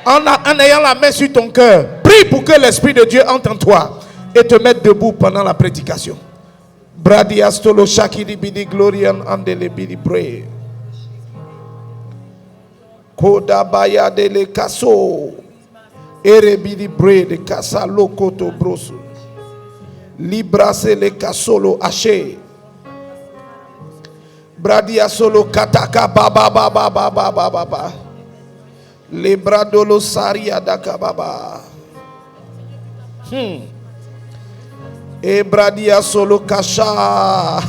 en ayant la main sur ton cœur, prie pour que l'Esprit de Dieu entre en toi et te mette debout pendant la prédication. Bradiastolo shakidi bidi glorian andele bidi bre. Koda baya dele kaso. Ere bidi bre de kasa lokoto broso. Librase le kasolo haché. Bradiastolo kataka baba baba baba baba. Lebradolo saria daka baba. Ebradia solo kasha.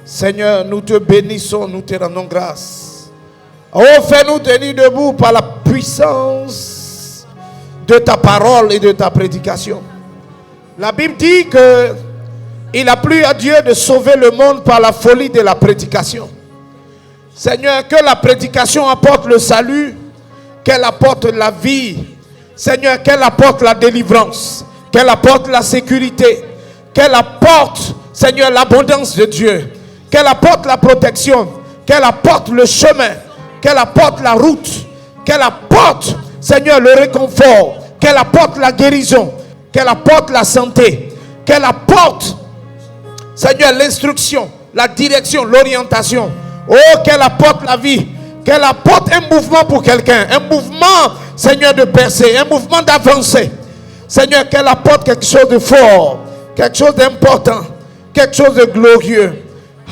Seigneur, nous te bénissons, nous te rendons grâce. Oh, fais-nous tenir debout par la puissance de ta parole et de ta prédication. La Bible dit que il a plu à Dieu de sauver le monde par la folie de la prédication. Seigneur, que la prédication apporte le salut, qu'elle apporte la vie. Seigneur, qu'elle apporte la délivrance, qu'elle apporte la sécurité, qu'elle apporte, Seigneur, l'abondance de Dieu, qu'elle apporte la protection, qu'elle apporte le chemin, qu'elle apporte la route, qu'elle apporte, Seigneur, le réconfort, qu'elle apporte la guérison, qu'elle apporte la santé, qu'elle apporte, Seigneur, l'instruction, la direction, l'orientation. Oh, qu'elle apporte la vie, qu'elle apporte un mouvement pour quelqu'un, un mouvement, Seigneur, de percer, un mouvement d'avancer. Seigneur, qu'elle apporte quelque chose de fort, quelque chose d'important, quelque chose de glorieux.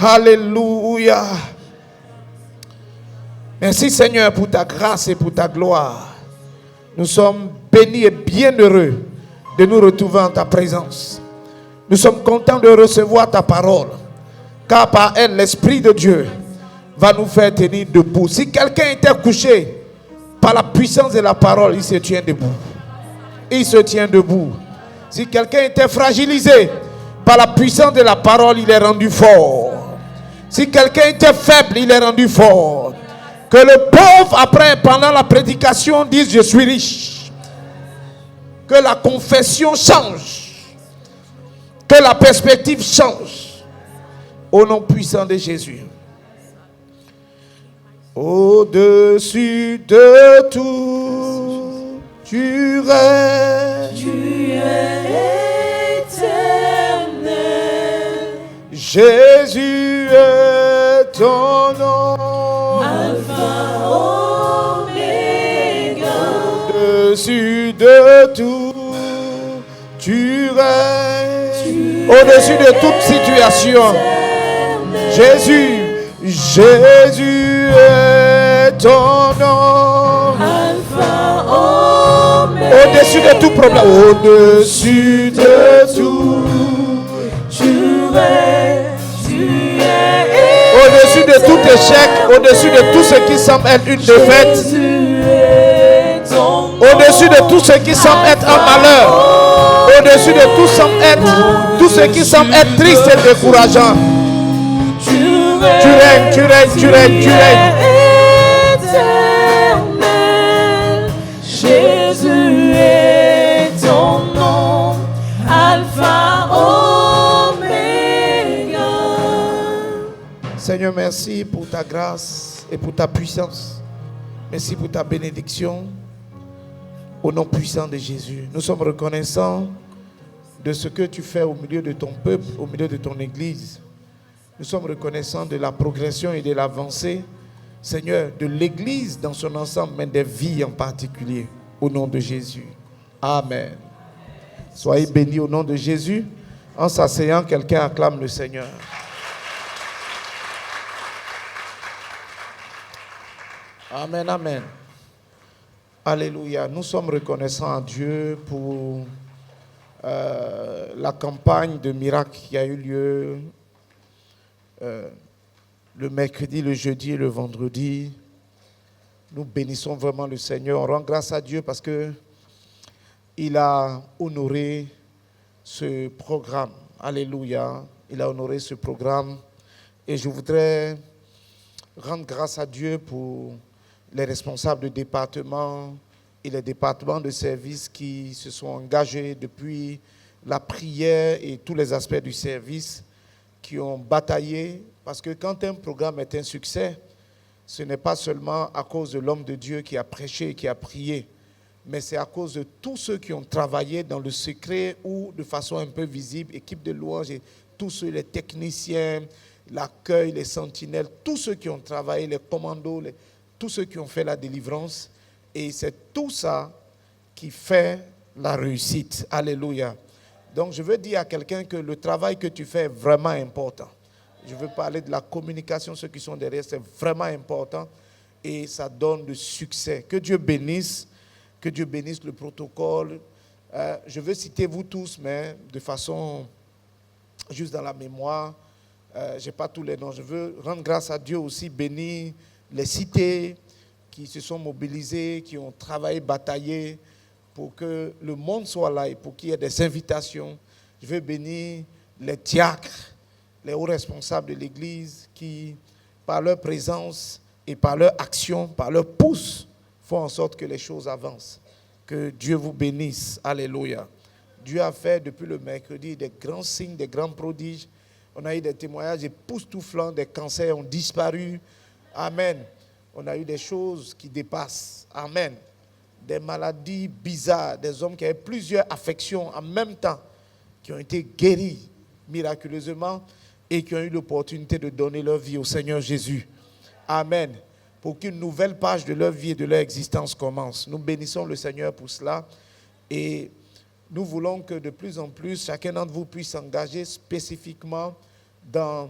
Alléluia. Merci, Seigneur, pour ta grâce et pour ta gloire. Nous sommes bénis et bienheureux de nous retrouver en ta présence. Nous sommes contents de recevoir ta parole, car par elle, l'Esprit de Dieu va nous faire tenir debout. Si quelqu'un était couché, par la puissance de la parole, il se tient debout. Il se tient debout. Si quelqu'un était fragilisé, par la puissance de la parole, il est rendu fort. Si quelqu'un était faible, il est rendu fort. Que le pauvre, après, pendant la prédication, dise: je suis riche. Que la confession change. Que la perspective change. Au nom puissant de Jésus. Au-dessus de tout, tu règnes. Tu es éternel. Jésus est ton nom. Alpha, Oméga. Au-dessus de tout, tu règnes. Au-dessus de toute situation. Jésus. Jésus est ton nom. Alpha, Oméga. Au-dessus de tout problème. Au-dessus de tout. Tu es Au-dessus de tout échec. Au-dessus de tout ce qui semble être une défaite. Au-dessus de tout ce qui semble être un malheur. Au-dessus de tout ce qui semble être triste et décourageant. Tu règnes, tu règnes, tu règnes, tu règnes. Éternel, Jésus est ton nom, Alpha, Oméga. Seigneur, merci pour ta grâce et pour ta puissance. Merci pour ta bénédiction. Au nom puissant de Jésus, nous sommes reconnaissants de ce que tu fais au milieu de ton peuple, au milieu de ton église. Nous sommes reconnaissants de la progression et de l'avancée, Seigneur, de l'église dans son ensemble, mais des vies en particulier. Au nom de Jésus. Amen. Soyez bénis au nom de Jésus. En s'asseyant, quelqu'un acclame le Seigneur. Amen, amen. Alléluia. Nous sommes reconnaissants à Dieu pour la campagne de miracles qui a eu lieu le mercredi, le jeudi et le vendredi. Nous bénissons vraiment le Seigneur. On rend grâce à Dieu parce que il a honoré ce programme. Alléluia. Il a honoré ce programme. Et je voudrais rendre grâce à Dieu pour les responsables de département et les départements de service qui se sont engagés depuis la prière et tous les aspects du service, qui ont bataillé, parce que quand un programme est un succès, ce n'est pas seulement à cause de l'homme de Dieu qui a prêché et qui a prié, mais c'est à cause de tous ceux qui ont travaillé dans le secret ou de façon un peu visible, équipe de louange, et tous ceux, les techniciens, l'accueil, les sentinelles, tous ceux qui ont travaillé, les commandos, tous ceux qui ont fait la délivrance. Et c'est tout ça qui fait la réussite. Alléluia. Donc je veux dire à quelqu'un que le travail que tu fais est vraiment important. Je veux parler de la communication, ceux qui sont derrière, c'est vraiment important et ça donne du succès. Que Dieu bénisse le protocole. Je veux citer vous tous, mais de façon juste dans la mémoire. Je n'ai pas tous les noms. Je veux rendre grâce à Dieu aussi, bénir les cités qui se sont mobilisées, qui ont travaillé, bataillé pour que le monde soit là et pour qu'il y ait des invitations. Je veux bénir les diacres, les hauts responsables de l'Église qui, par leur présence et par leur action, par leur pouce, font en sorte que les choses avancent. Que Dieu vous bénisse. Alléluia. Dieu a fait depuis le mercredi des grands signes, des grands prodiges. On a eu des témoignages époustouflants, des cancers ont disparu. Amen. On a eu des choses qui dépassent. Amen. Des maladies bizarres, des hommes qui avaient plusieurs affections en même temps, qui ont été guéris miraculeusement et qui ont eu l'opportunité de donner leur vie au Seigneur Jésus. Amen. Pour qu'une nouvelle page de leur vie et de leur existence commence. Nous bénissons le Seigneur pour cela et nous voulons que de plus en plus, chacun d'entre vous puisse s'engager spécifiquement dans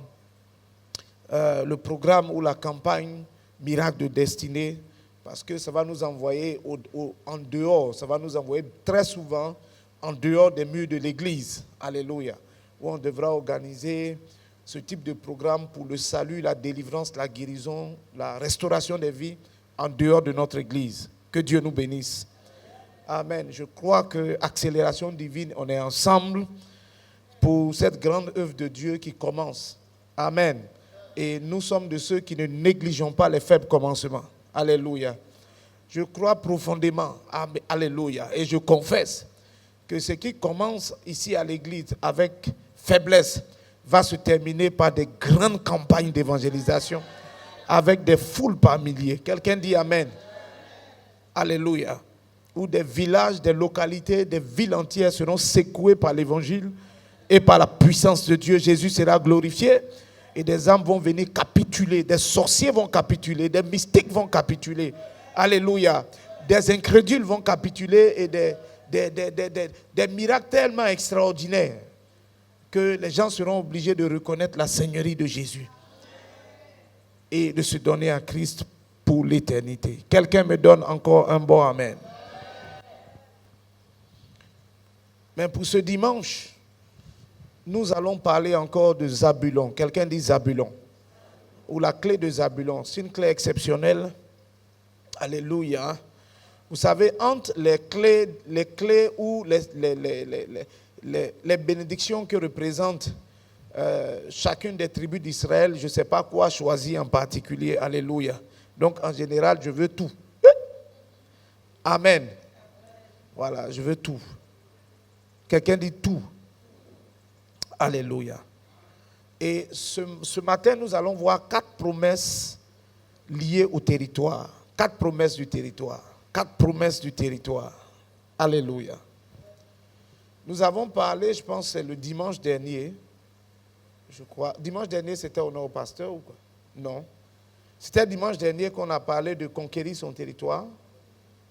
le programme ou la campagne Miracle de Destinée, parce que ça va nous envoyer en dehors, ça va nous envoyer très souvent en dehors des murs de l'Église. Alléluia. Où on devra organiser ce type de programme pour le salut, la délivrance, la guérison, la restauration des vies en dehors de notre Église. Que Dieu nous bénisse. Amen. Je crois que Accélération Divine, on est ensemble pour cette grande œuvre de Dieu qui commence. Amen. Et nous sommes de ceux qui ne négligeons pas les faibles commencements. Alléluia. Je crois profondément. Alléluia. Et je confesse que ce qui commence ici à l'église avec faiblesse va se terminer par des grandes campagnes d'évangélisation avec des foules par milliers. Quelqu'un dit Amen. Alléluia. Où des villages, des localités, des villes entières seront secouées par l'évangile et par la puissance de Dieu. Jésus sera glorifié et des âmes vont venir capituler, des sorciers vont capituler, des mystiques vont capituler. Alléluia. Des incrédules vont capituler et des miracles tellement extraordinaires que les gens seront obligés de reconnaître la seigneurie de Jésus et de se donner à Christ pour l'éternité. Quelqu'un me donne encore un bon amen. Mais pour ce dimanche, nous allons parler encore de Zabulon. Quelqu'un dit Zabulon. Ou la clé de Zabulon. C'est une clé exceptionnelle. Alléluia. Vous savez, entre les clés ou les bénédictions que représente chacune des tribus d'Israël, je ne sais pas quoi choisir en particulier. Alléluia. Donc, en général, je veux tout. Amen. Voilà, je veux tout. Quelqu'un dit tout. Alléluia. Et ce matin, nous allons voir 4 promesses liées au territoire. 4 promesses du territoire. 4 promesses du territoire. Alléluia. Nous avons parlé, je pense, c'est le dimanche dernier. Je crois. Dimanche dernier, c'était honneur au pasteur ou quoi? Non. C'était dimanche dernier qu'on a parlé de conquérir son territoire.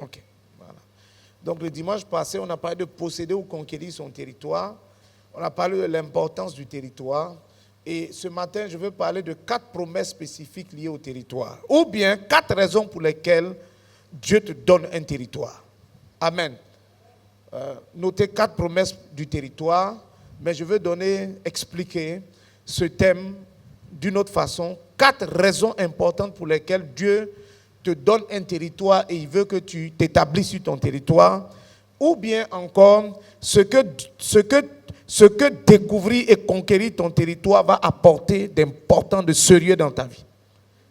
Ok. Voilà. Donc le dimanche passé, on a parlé de posséder ou conquérir son territoire. On a parlé de l'importance du territoire. Et ce matin, je veux parler de 4 promesses spécifiques liées au territoire. Ou bien 4 raisons pour lesquelles Dieu te donne un territoire. Amen. Notez 4 promesses du territoire, mais je veux expliquer ce thème d'une autre façon. 4 raisons importantes pour lesquelles Dieu te donne un territoire et il veut que tu t'établisses sur ton territoire. Ou bien encore, ce que découvrir et conquérir ton territoire va apporter d'important, de sérieux dans ta vie.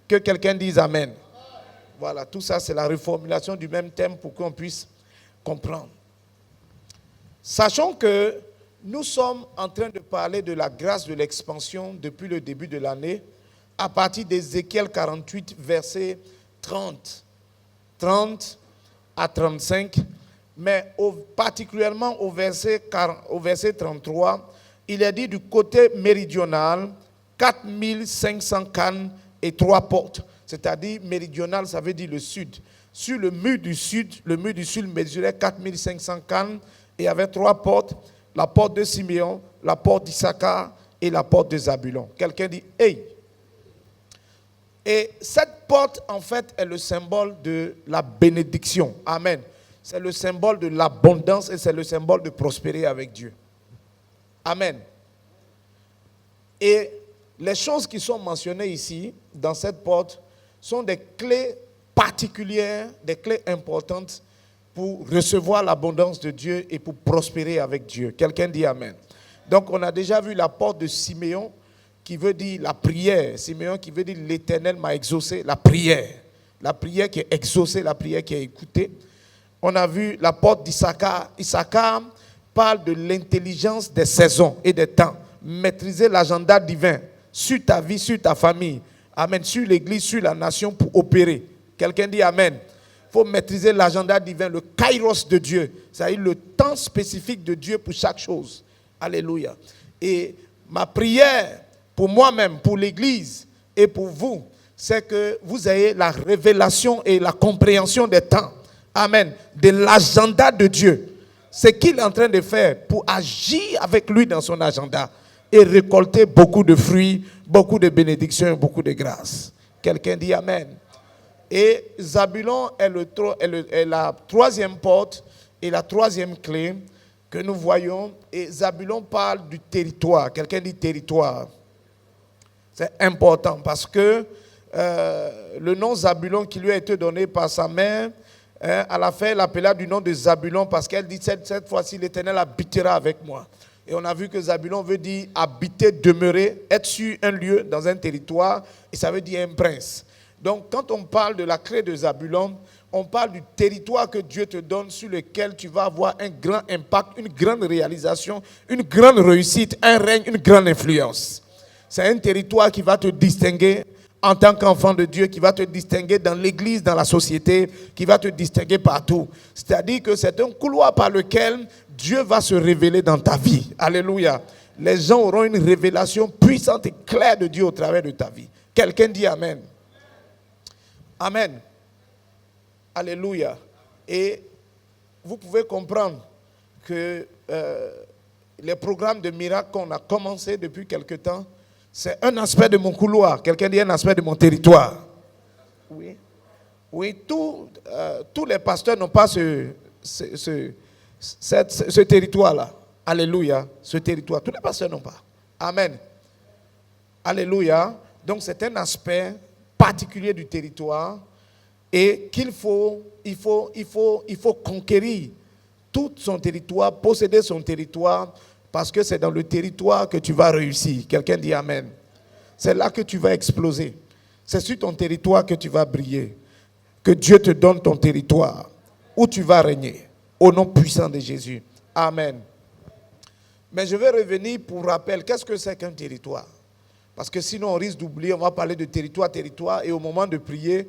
Que quelqu'un dise Amen. Voilà, tout ça c'est la reformulation du même thème pour qu'on puisse comprendre. Sachons que nous sommes en train de parler de la grâce de l'expansion depuis le début de l'année. à partir d'Ézéchiel 48, verset 30 à 35, mais particulièrement au verset 33, il est dit du côté méridional, 4500 cannes et 3 portes. C'est-à-dire méridional, ça veut dire le sud. Sur le mur du sud mesurait 4500 cannes et avait 3 portes, la porte de Siméon, la porte d'Issachar et la porte de Zabulon. Quelqu'un dit « Hey !» Et cette porte, en fait, est le symbole de la bénédiction. Amen. C'est le symbole de l'abondance et c'est le symbole de prospérer avec Dieu. Amen. Et les choses qui sont mentionnées ici, dans cette porte, sont des clés particulières, des clés importantes pour recevoir l'abondance de Dieu et pour prospérer avec Dieu. Quelqu'un dit Amen. Donc, on a déjà vu la porte de Siméon, qui veut dire la prière. Siméon qui veut dire l'Éternel m'a exaucé, la prière. La prière qui est exaucée, la prière qui est écoutée. On a vu la porte d'Issachar. Issachar parle de l'intelligence des saisons et des temps. Maîtriser l'agenda divin sur ta vie, sur ta famille. Amen. Sur l'église, sur la nation pour opérer. Quelqu'un dit Amen. Il faut maîtriser l'agenda divin, le kairos de Dieu. C'est-à-dire le temps spécifique de Dieu pour chaque chose. Alléluia. Et ma prière pour moi-même, pour l'église et pour vous, c'est que vous ayez la révélation et la compréhension des temps. Amen. De l'agenda de Dieu. C'est qu'il est en train de faire pour agir avec lui dans son agenda et récolter beaucoup de fruits, beaucoup de bénédictions et beaucoup de grâces. Quelqu'un dit Amen. Et Zabulon est la troisième porte et la troisième clé que nous voyons. Et Zabulon parle du territoire. Quelqu'un dit territoire. C'est important parce que le nom Zabulon qui lui a été donné par sa mère, à la fin, elle l'appela du nom de Zabulon parce qu'elle dit cette fois-ci, l'Éternel habitera avec moi. Et on a vu que Zabulon veut dire habiter, demeurer, être sur un lieu, dans un territoire, et ça veut dire un prince. Donc, quand on parle de la clé de Zabulon, on parle du territoire que Dieu te donne sur lequel tu vas avoir un grand impact, une grande réalisation, une grande réussite, un règne, une grande influence. C'est un territoire qui va te distinguer en tant qu'enfant de Dieu, qui va te distinguer dans l'église, dans la société, qui va te distinguer partout. C'est-à-dire que c'est un couloir par lequel Dieu va se révéler dans ta vie. Alléluia. Les gens auront une révélation puissante et claire de Dieu au travers de ta vie. Quelqu'un dit Amen. Amen. Alléluia. Et vous pouvez comprendre que les programmes de miracles qu'on a commencé depuis quelque temps, c'est un aspect de mon couloir. Quelqu'un dit un aspect de mon territoire. Oui. Oui, tous les pasteurs n'ont pas ce territoire-là. Alléluia. Ce territoire. Tous les pasteurs n'ont pas. Amen. Alléluia. Donc c'est un aspect particulier du territoire et il faut conquérir tout son territoire, posséder son territoire. Parce que c'est dans le territoire que tu vas réussir. Quelqu'un dit Amen. C'est là que tu vas exploser. C'est sur ton territoire que tu vas briller. Que Dieu te donne ton territoire où tu vas régner. Au nom puissant de Jésus. Amen. Mais je vais revenir pour rappel. Qu'est-ce que c'est qu'un territoire? Parce que sinon on risque d'oublier. On va parler de territoire. Et au moment de prier,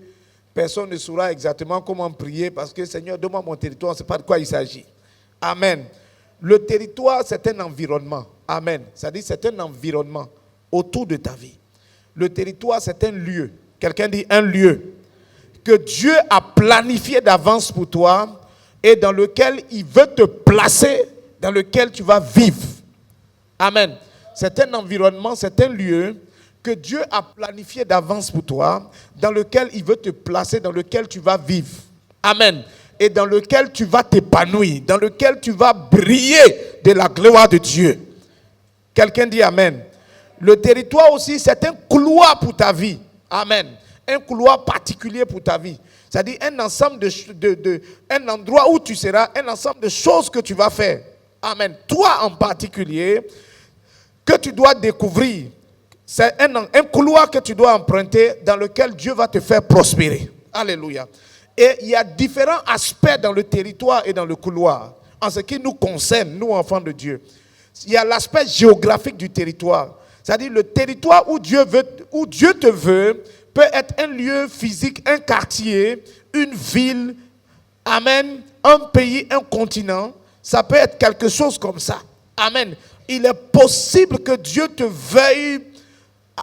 personne ne saura exactement comment prier. Parce que Seigneur, donne-moi mon territoire. On ne sait pas de quoi il s'agit. Amen. Le territoire, c'est un environnement. Amen. C'est-à-dire, c'est un environnement autour de ta vie. Le territoire, c'est un lieu. Quelqu'un dit un lieu que Dieu a planifié d'avance pour toi et dans lequel il veut te placer, dans lequel tu vas vivre. Amen. C'est un environnement, c'est un lieu que Dieu a planifié d'avance pour toi, dans lequel il veut te placer, dans lequel tu vas vivre. Amen. Et dans lequel tu vas t'épanouir, dans lequel tu vas briller de la gloire de Dieu. Quelqu'un dit Amen. Le territoire aussi, c'est un couloir pour ta vie. Amen. Un couloir particulier pour ta vie. C'est-à-dire un ensemble un endroit où tu seras, un ensemble de choses que tu vas faire. Amen. Toi en particulier, que tu dois découvrir. C'est un couloir que tu dois emprunter dans lequel Dieu va te faire prospérer. Alléluia. Et il y a différents aspects dans le territoire et dans le couloir, en ce qui nous concerne, nous enfants de Dieu. Il y a l'aspect géographique du territoire. C'est-à-dire le territoire où Dieu te veut peut être un lieu physique, un quartier, une ville, amen, un pays, un continent. Ça peut être quelque chose comme ça. Amen. Il est possible que Dieu te veuille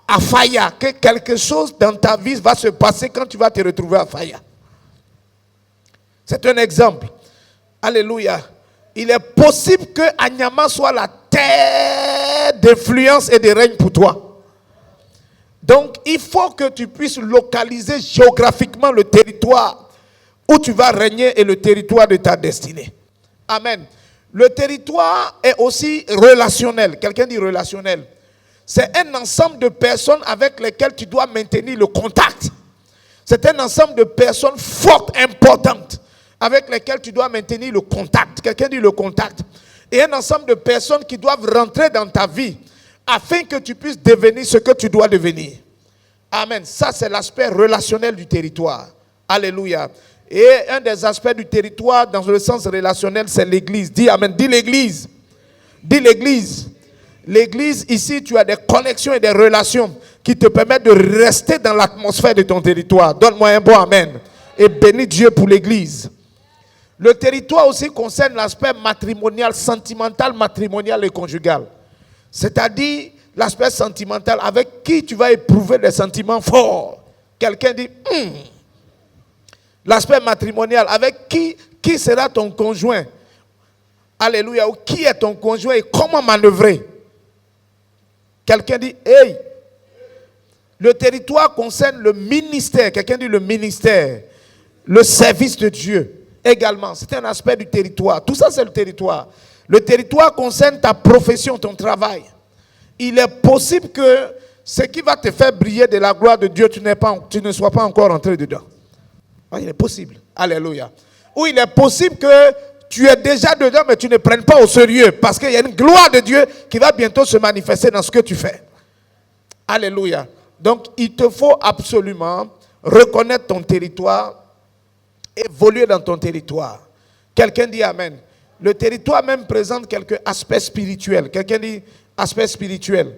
à Faya, que quelque chose dans ta vie va se passer quand tu vas te retrouver à Faya. C'est un exemple. Alléluia. Il est possible que Anyama soit la terre d'influence et de règne pour toi. Donc, il faut que tu puisses localiser géographiquement le territoire où tu vas régner et le territoire de ta destinée. Amen. Le territoire est aussi relationnel. Quelqu'un dit relationnel. C'est un ensemble de personnes avec lesquelles tu dois maintenir le contact. C'est un ensemble de personnes fortes, importantes, avec lesquelles tu dois maintenir le contact. Quelqu'un dit le contact. Et un ensemble de personnes qui doivent rentrer dans ta vie afin que tu puisses devenir ce que tu dois devenir. Amen. Ça, c'est l'aspect relationnel du territoire. Alléluia. Et un des aspects du territoire dans le sens relationnel, c'est l'église. Dis amen. Dis l'église. Dis l'église. L'église, ici, tu as des connexions et des relations qui te permettent de rester dans l'atmosphère de ton territoire. Donne-moi un bon amen. Et bénis Dieu pour l'église. Le territoire aussi concerne l'aspect matrimonial, sentimental, matrimonial et conjugal. C'est-à-dire l'aspect sentimental avec qui tu vas éprouver des sentiments forts. Quelqu'un dit, L'aspect matrimonial, avec qui sera ton conjoint? Alléluia. Ou qui est ton conjoint et comment manœuvrer? Quelqu'un dit, hey. Le territoire concerne le ministère. Quelqu'un dit le ministère. Le service de Dieu. Également, c'est un aspect du territoire. Tout ça, c'est le territoire. Le territoire concerne ta profession, ton travail. Il est possible que ce qui va te faire briller de la gloire de Dieu, tu ne sois pas encore entré dedans. Il est possible. Alléluia. Ou il est possible que tu es déjà dedans, mais tu ne prennes pas au sérieux. Parce qu'il y a une gloire de Dieu qui va bientôt se manifester dans ce que tu fais. Alléluia. Donc, il te faut absolument reconnaître ton territoire, évoluer dans ton territoire. Quelqu'un dit amen. Le territoire même présente quelques aspects spirituels. Quelqu'un dit aspect spirituel.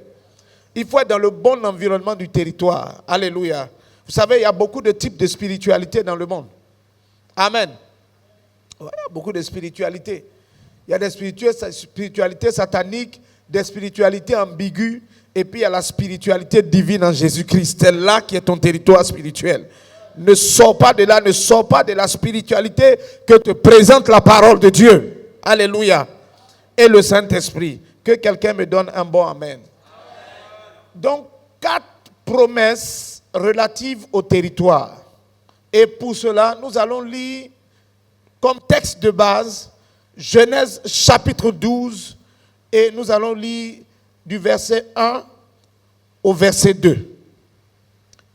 Il faut être dans le bon environnement du territoire. Alléluia. Vous savez, il y a beaucoup de types de spiritualité dans le monde. Amen. Il y a beaucoup de spiritualité. Il y a des spiritualités sataniques, des spiritualités ambiguës, et puis il y a la spiritualité divine en Jésus-Christ. C'est là qui est ton territoire spirituel. Ne sors pas de là, ne sors pas de la spiritualité que te présente la parole de Dieu. Alléluia. Et le Saint-Esprit. Que quelqu'un me donne un bon amen. Donc, 4 promesses relatives au territoire. Et pour cela, nous allons lire comme texte de base Genèse chapitre 12 et nous allons lire du verset 1 au verset 2.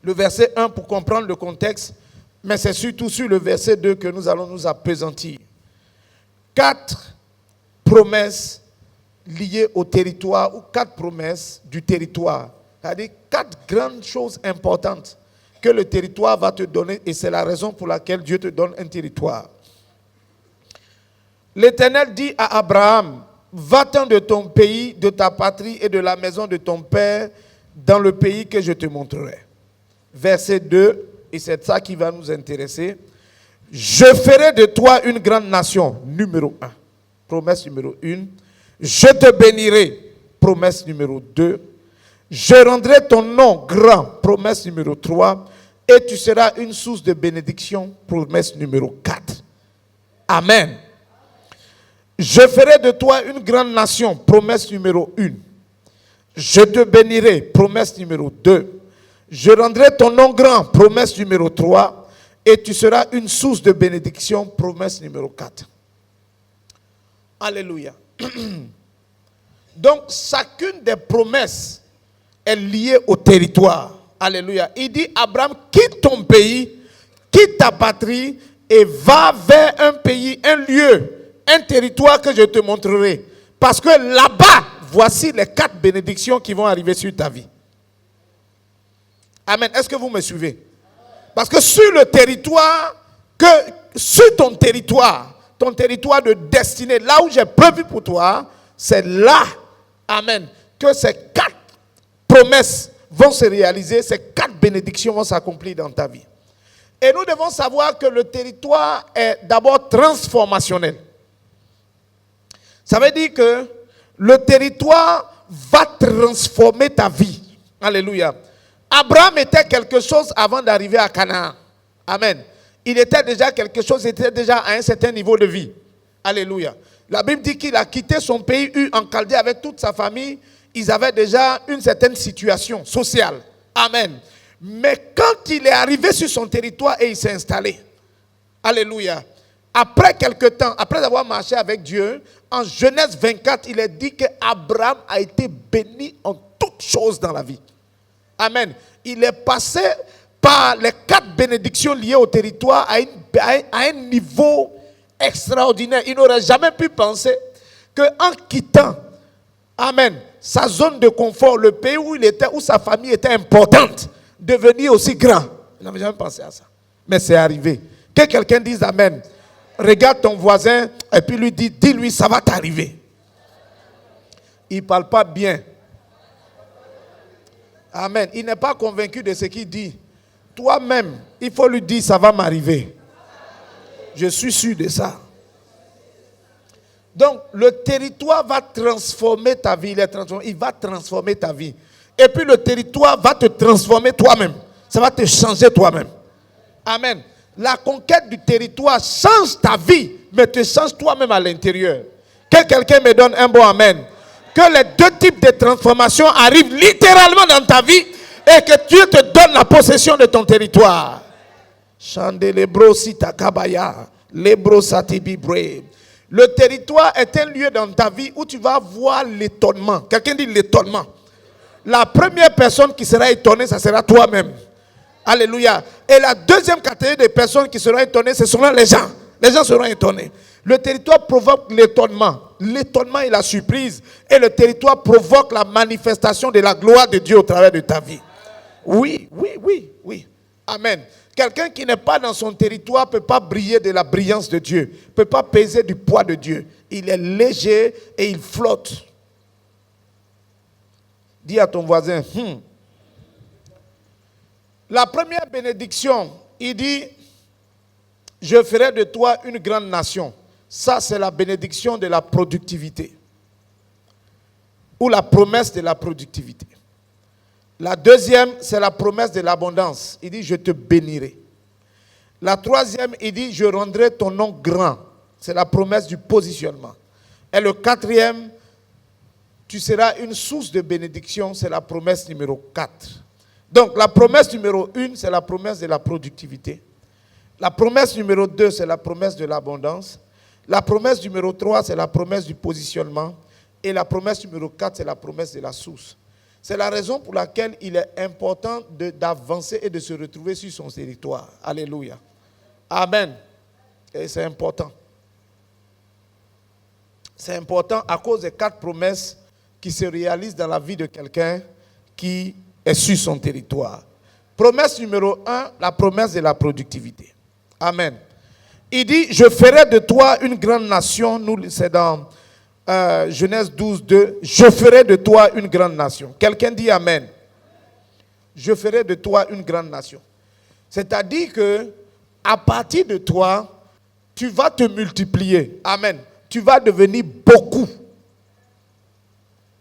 Le verset 1 pour comprendre le contexte, mais c'est surtout sur le verset 2 que nous allons nous appesantir. 4 promesses liées au territoire ou 4 promesses du territoire. C'est-à-dire 4 grandes choses importantes que le territoire va te donner et c'est la raison pour laquelle Dieu te donne un territoire. L'Éternel dit à Abraham, va-t'en de ton pays, de ta patrie et de la maison de ton père dans le pays que je te montrerai. Verset 2, et c'est ça qui va nous intéresser. Je ferai de toi une grande nation, numéro 1. Promesse numéro 1. Je te bénirai, promesse numéro 2. Je rendrai ton nom grand, promesse numéro 3. Et tu seras une source de bénédiction, promesse numéro 4. Amen. Je ferai de toi une grande nation, promesse numéro 1. Je te bénirai, promesse numéro 2. Je rendrai ton nom grand, promesse numéro 3. Et tu seras une source de bénédiction, promesse numéro 4. Alléluia. Donc, chacune des promesses est liée au territoire. Alléluia. Il dit, Abraham, quitte ton pays, quitte ta patrie et va vers un pays, un lieu, un territoire que je te montrerai. Parce que là-bas, voici les 4 bénédictions qui vont arriver sur ta vie. Amen. Est-ce que vous me suivez? Parce que sur le territoire, sur ton territoire de destinée, là où j'ai prévu pour toi, c'est là, amen, que ces 4 promesses vont se réaliser, ces 4 bénédictions vont s'accomplir dans ta vie. Et nous devons savoir que le territoire est d'abord transformationnel. Ça veut dire que le territoire va transformer ta vie. Alléluia. Abraham était quelque chose avant d'arriver à Canaan. Amen. Il était déjà quelque chose, il était déjà à un certain niveau de vie. Alléluia. La Bible dit qu'il a quitté son pays en Chaldée avec toute sa famille. Ils avaient déjà une certaine situation sociale. Amen. Mais quand il est arrivé sur son territoire et il s'est installé, alléluia, après quelque temps, après avoir marché avec Dieu, en Genèse 24, il est dit qu'Abraham a été béni en toutes choses dans la vie. Amen. Il est passé par les 4 bénédictions liées au territoire à un niveau extraordinaire. Il n'aurait jamais pu penser qu'en quittant, amen, sa zone de confort, le pays où il était, où sa famille était importante, devenir aussi grand. Il n'avait jamais pensé à ça. Mais c'est arrivé. Que quelqu'un dise amen. Regarde ton voisin et puis lui dit, dis-lui, ça va t'arriver. Il ne parle pas bien. Amen. Il n'est pas convaincu de ce qu'il dit. Toi-même, il faut lui dire, ça va m'arriver. Je suis sûr de ça. Donc, le territoire va transformer ta vie. Il va transformer ta vie. Et puis, le territoire va te transformer toi-même. Ça va te changer toi-même. Amen. La conquête du territoire change ta vie, mais te change toi-même à l'intérieur. Que quelqu'un me donne un bon amen. Que les 2 types de transformations arrivent littéralement dans ta vie et que Dieu te donne la possession de ton territoire. Le territoire est un lieu dans ta vie où tu vas voir l'étonnement. Quelqu'un dit l'étonnement. La première personne qui sera étonnée, ça sera toi-même. Alléluia. Et la deuxième catégorie de personnes qui seront étonnées, ce seront les gens. Les gens seront étonnés. Le territoire provoque l'étonnement. L'étonnement et la surprise. Et le territoire provoque la manifestation de la gloire de Dieu au travers de ta vie. Oui. Amen. Quelqu'un qui n'est pas dans son territoire ne peut pas briller de la brillance de Dieu. Ne peut pas peser du poids de Dieu. Il est léger et il flotte. Dis à ton voisin, La première bénédiction, il dit, je ferai de toi une grande nation. Ça, c'est la bénédiction de la productivité. Ou la promesse de la productivité. La deuxième, c'est la promesse de l'abondance. Il dit, je te bénirai. La troisième, il dit, je rendrai ton nom grand. C'est la promesse du positionnement. Et le quatrième, tu seras une source de bénédiction. C'est la promesse numéro 4. Donc, la promesse numéro 1, c'est la promesse de la productivité. La promesse numéro 2, c'est la promesse de l'abondance. La promesse numéro 3, c'est la promesse du positionnement. Et la promesse numéro 4, c'est la promesse de la source. C'est la raison pour laquelle il est important d'avancer et de se retrouver sur son territoire. Alléluia. Amen. Et c'est important. C'est important à cause des 4 promesses qui se réalisent dans la vie de quelqu'un qui est sur son territoire. Promesse numéro 1, la promesse de la productivité. Amen. Il dit, je ferai de toi une grande nation. Nous, c'est dans Genèse 12, 2. Je ferai de toi une grande nation. Quelqu'un dit amen. Je ferai de toi une grande nation. C'est-à-dire que à partir de toi, tu vas te multiplier. Amen. Tu vas devenir beaucoup.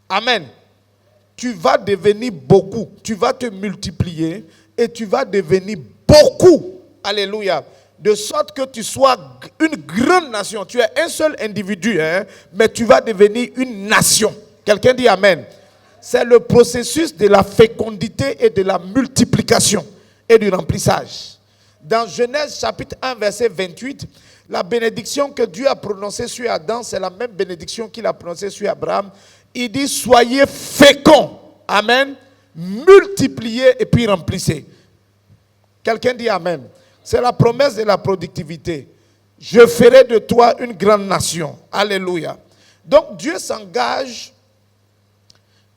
Amen. Tu vas devenir beaucoup. Tu vas te multiplier et tu vas devenir beaucoup. Alléluia. De sorte que tu sois une grande nation. Tu es un seul individu, mais tu vas devenir une nation. Quelqu'un dit amen. C'est le processus de la fécondité et de la multiplication et du remplissage. Dans Genèse chapitre 1, verset 28, la bénédiction que Dieu a prononcée sur Adam, c'est la même bénédiction qu'il a prononcée sur Abraham. Il dit, soyez féconds. Amen. Multipliez et puis remplissez. Quelqu'un dit amen. C'est la promesse de la productivité. Je ferai de toi une grande nation. Alléluia. Donc Dieu s'engage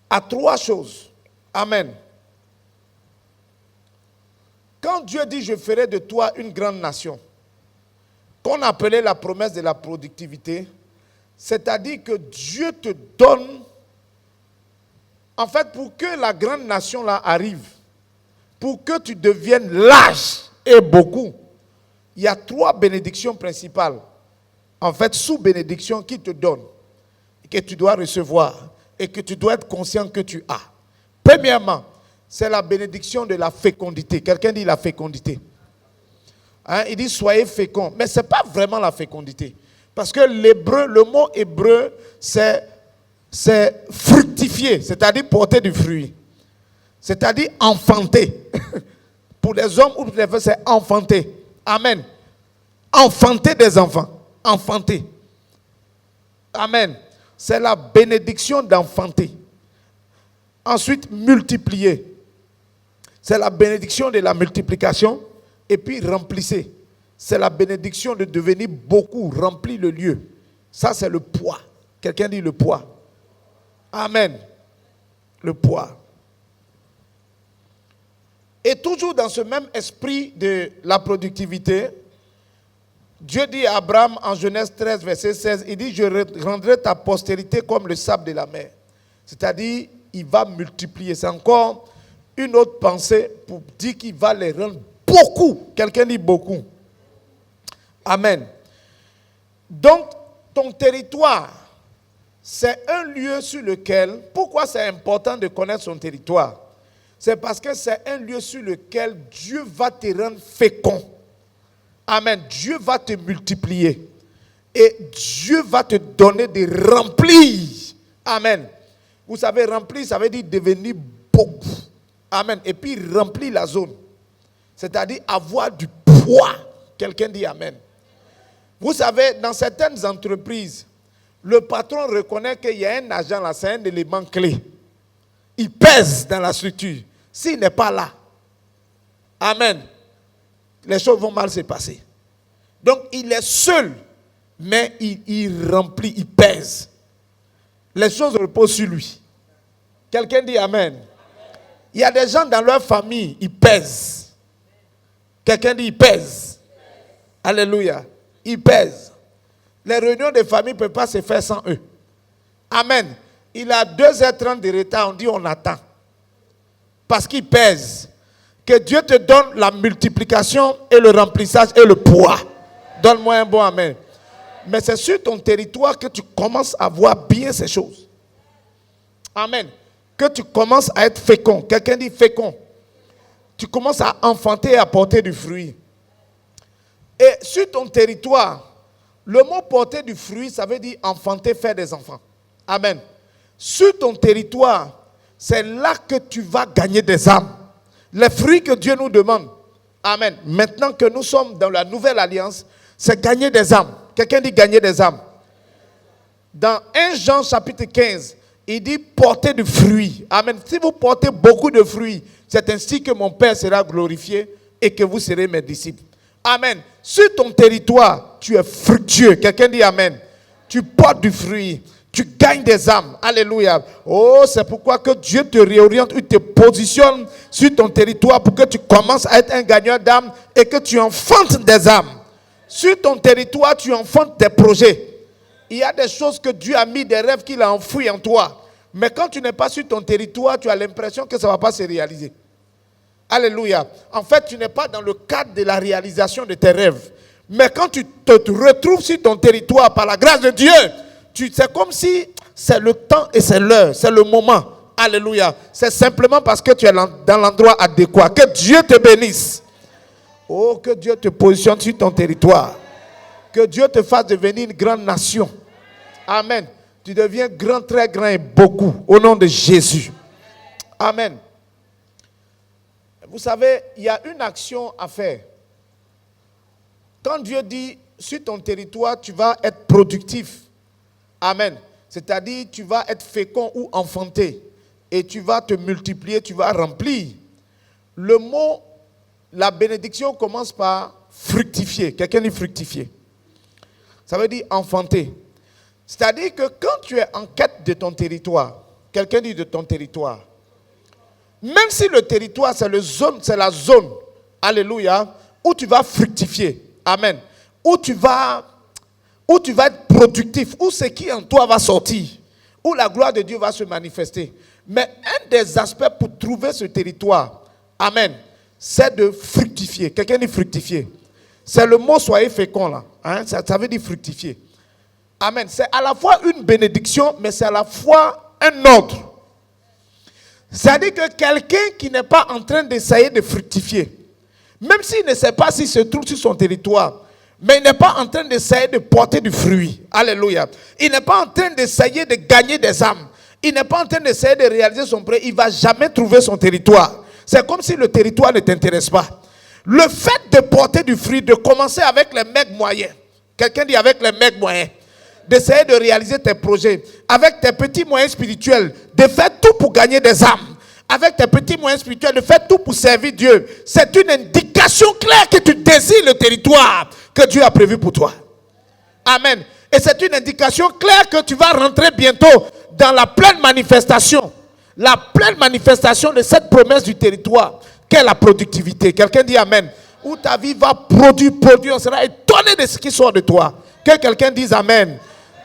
à 3 choses. Amen. Quand Dieu dit je ferai de toi une grande nation, qu'on appelait la promesse de la productivité, c'est-à-dire que Dieu te donne En fait, pour que la grande nation là arrive, pour que tu deviennes large et beaucoup, il y a 3 bénédictions principales. En fait, sous-bénédictions qui te donnent, que tu dois recevoir et que tu dois être conscient que tu as. Premièrement, c'est la bénédiction de la fécondité. Quelqu'un dit la fécondité. Hein, il dit soyez féconds. Mais ce n'est pas vraiment la fécondité. Parce que l'hébreu, le mot hébreu, c'est fructifier, c'est-à-dire porter du fruit. C'est-à-dire enfanter. Pour les hommes ou pour les femmes, c'est enfanter. Amen. Enfanter des enfants. Enfanter. Amen. C'est la bénédiction d'enfanter. Ensuite, multiplier. C'est la bénédiction de la multiplication. Et puis, remplissez. C'est la bénédiction de devenir beaucoup, remplir le lieu. Ça, c'est le poids. Quelqu'un dit le poids. Amen. Le poids. Et toujours dans ce même esprit de la productivité, Dieu dit à Abraham en Genèse 13, verset 16, il dit, je rendrai ta postérité comme le sable de la mer. C'est-à-dire, il va multiplier. C'est encore une autre pensée pour dire qu'il va les rendre beaucoup. Quelqu'un dit beaucoup. Amen. Donc, ton territoire, c'est un lieu sur lequel, pourquoi c'est important de connaître son territoire? C'est parce que c'est un lieu sur lequel Dieu va te rendre fécond. Amen. Dieu va te multiplier. Et Dieu va te donner de remplir. Amen. Vous savez, remplir, ça veut dire devenir beaucoup. Amen. Et puis remplir la zone. C'est-à-dire avoir du poids. Quelqu'un dit Amen. Vous savez, dans certaines entreprises, le patron reconnaît qu'il y a un agent là, c'est un élément clé. Il pèse dans la structure. S'il n'est pas là, Amen, les choses vont mal se passer. Donc, il est seul, mais il remplit, il pèse. Les choses reposent sur lui. Quelqu'un dit Amen. Il y a des gens dans leur famille, ils pèsent. Quelqu'un dit, ils pèsent. Alléluia. Ils pèsent. Les réunions de famille ne peuvent pas se faire sans eux. Amen. Il a 2h30 de retard, on dit on attend. Parce qu'il pèse. Que Dieu te donne la multiplication et le remplissage et le poids. Donne-moi un bon amen. Mais c'est sur ton territoire que tu commences à voir bien ces choses. Amen. Que tu commences à être fécond. Quelqu'un dit fécond. Tu commences à enfanter et à porter du fruit. Et sur ton territoire, le mot porter du fruit, ça veut dire enfanter, faire des enfants. Amen. Sur ton territoire, c'est là que tu vas gagner des âmes. Les fruits que Dieu nous demande. Amen. Maintenant que nous sommes dans la nouvelle alliance, c'est gagner des âmes. Quelqu'un dit gagner des âmes. Dans 1 Jean chapitre 15, il dit porter du fruit. Amen. Si vous portez beaucoup de fruits, c'est ainsi que mon Père sera glorifié et que vous serez mes disciples. Amen. Sur ton territoire, tu es fructueux. Quelqu'un dit Amen. Tu portes du fruit. Tu gagnes des âmes. Alléluia. Oh, c'est pourquoi que Dieu te réoriente, il te positionne sur ton territoire pour que tu commences à être un gagneur d'âmes et que tu enfantes des âmes. Sur ton territoire, tu enfantes des projets. Il y a des choses que Dieu a mis, des rêves qu'il a enfouis en toi. Mais quand tu n'es pas sur ton territoire, tu as l'impression que ça ne va pas se réaliser. Alléluia. En fait, tu n'es pas dans le cadre de la réalisation de tes rêves. Mais quand tu te retrouves sur ton territoire par la grâce de Dieu, c'est comme si c'est le temps et c'est l'heure, c'est le moment. Alléluia. C'est simplement parce que tu es dans l'endroit adéquat. Que Dieu te bénisse. Oh, que Dieu te positionne sur ton territoire. Que Dieu te fasse devenir une grande nation. Amen. Tu deviens grand, très grand et beaucoup. Au nom de Jésus. Amen. Vous savez, il y a une action à faire. Quand Dieu dit, sur ton territoire, tu vas être productif. Amen. C'est-à-dire, tu vas être fécond ou enfanté. Et tu vas te multiplier, tu vas remplir. Le mot, la bénédiction commence par fructifier. Quelqu'un dit fructifier. Ça veut dire enfanter. C'est-à-dire que quand tu es en quête de ton territoire, quelqu'un dit de ton territoire, même si le territoire c'est la zone, alléluia, où tu vas fructifier, amen, où tu vas être productif, où ce qui en toi va sortir, où la gloire de Dieu va se manifester. Mais un des aspects pour trouver ce territoire, amen, c'est de fructifier. Quelqu'un dit fructifier. C'est le mot soyez fécond là. Hein? Ça veut dire fructifier. Amen. C'est à la fois une bénédiction, mais c'est à la fois un ordre. C'est-à-dire que quelqu'un qui n'est pas en train d'essayer de fructifier, même s'il ne sait pas s'il se trouve sur son territoire, mais il n'est pas en train d'essayer de porter du fruit. Alléluia. Il n'est pas en train d'essayer de gagner des âmes. Il n'est pas en train d'essayer de réaliser son projet. Il ne va jamais trouver son territoire. C'est comme si le territoire ne t'intéresse pas. Le fait de porter du fruit, de commencer avec les mecs moyens. Quelqu'un dit avec les mecs moyens. D'essayer de réaliser tes projets. Avec tes petits moyens spirituels. De faire tout pour gagner des âmes. Avec tes petits moyens spirituels. De faire tout pour servir Dieu. C'est une indication claire que tu désires le territoire que Dieu a prévu pour toi. Amen. Et c'est une indication claire que tu vas rentrer bientôt dans la pleine manifestation. La pleine manifestation de cette promesse du territoire. Qu'est la productivité. Quelqu'un dit amen. Où ta vie va produire. On sera étonné de ce qui sort de toi. Que quelqu'un dise amen.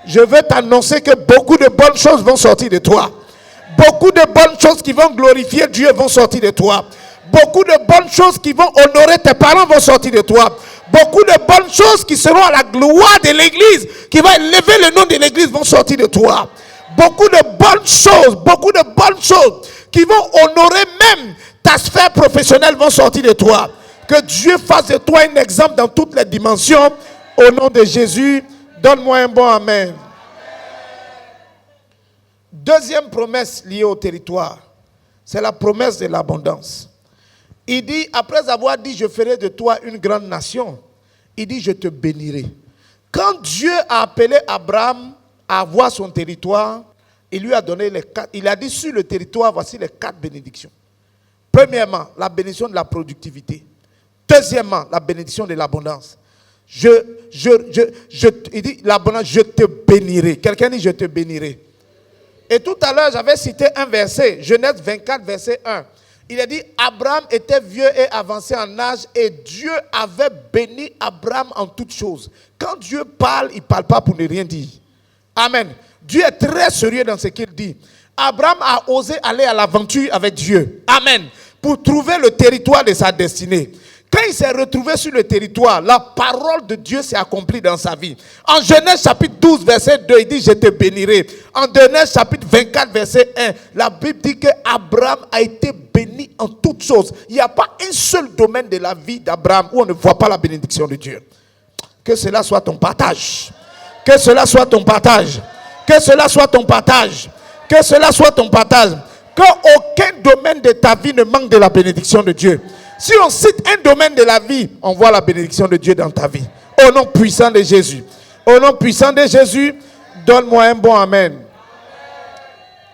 Je veux t'annoncer que beaucoup de bonnes choses vont sortir de toi. Beaucoup de bonnes choses qui vont glorifier Dieu vont sortir de toi. Beaucoup de bonnes choses qui vont honorer tes parents vont sortir de toi. Beaucoup de bonnes choses qui seront à la gloire de l'église, qui vont élever le nom de l'église vont sortir de toi. Beaucoup de bonnes choses qui vont honorer même ta sphère professionnelle vont sortir de toi. Que Dieu fasse de toi un exemple dans toutes les dimensions. Au nom de Jésus, donne-moi un bon amen. Deuxième promesse liée au territoire, c'est la promesse de l'abondance. Il dit, après avoir dit, je ferai de toi une grande nation, il dit, je te bénirai. Quand Dieu a appelé Abraham à avoir son territoire, il lui a donné les 4, il a dit, sur le territoire, voici les 4 bénédictions. Premièrement, la bénédiction de la productivité. Deuxièmement, la bénédiction de l'abondance. Il dit, l'abondance, je te bénirai. Quelqu'un dit, je te bénirai. Et tout à l'heure, j'avais cité un verset, Genèse 24, verset 1. Il a dit, Abraham était vieux et avancé en âge et Dieu avait béni Abraham en toutes choses. Quand Dieu parle, il ne parle pas pour ne rien dire. Amen. Dieu est très sérieux dans ce qu'il dit. Abraham a osé aller à l'aventure avec Dieu. Amen. Pour trouver le territoire de sa destinée. Quand il s'est retrouvé sur le territoire, la parole de Dieu s'est accomplie dans sa vie. En Genèse chapitre 12, verset 2, il dit, je te bénirai. En Genèse chapitre 24, verset 1, la Bible dit que Abraham a été béni en toutes choses. Il n'y a pas un seul domaine de la vie d'Abraham où on ne voit pas la bénédiction de Dieu. Que cela soit ton partage. Que cela soit ton partage. Que cela soit ton partage. Que cela soit ton partage. Qu'aucun domaine de ta vie ne manque de la bénédiction de Dieu. Si on cite un domaine de la vie, on voit la bénédiction de Dieu dans ta vie. Au nom puissant de Jésus. Au nom puissant de Jésus, donne-moi un bon amen.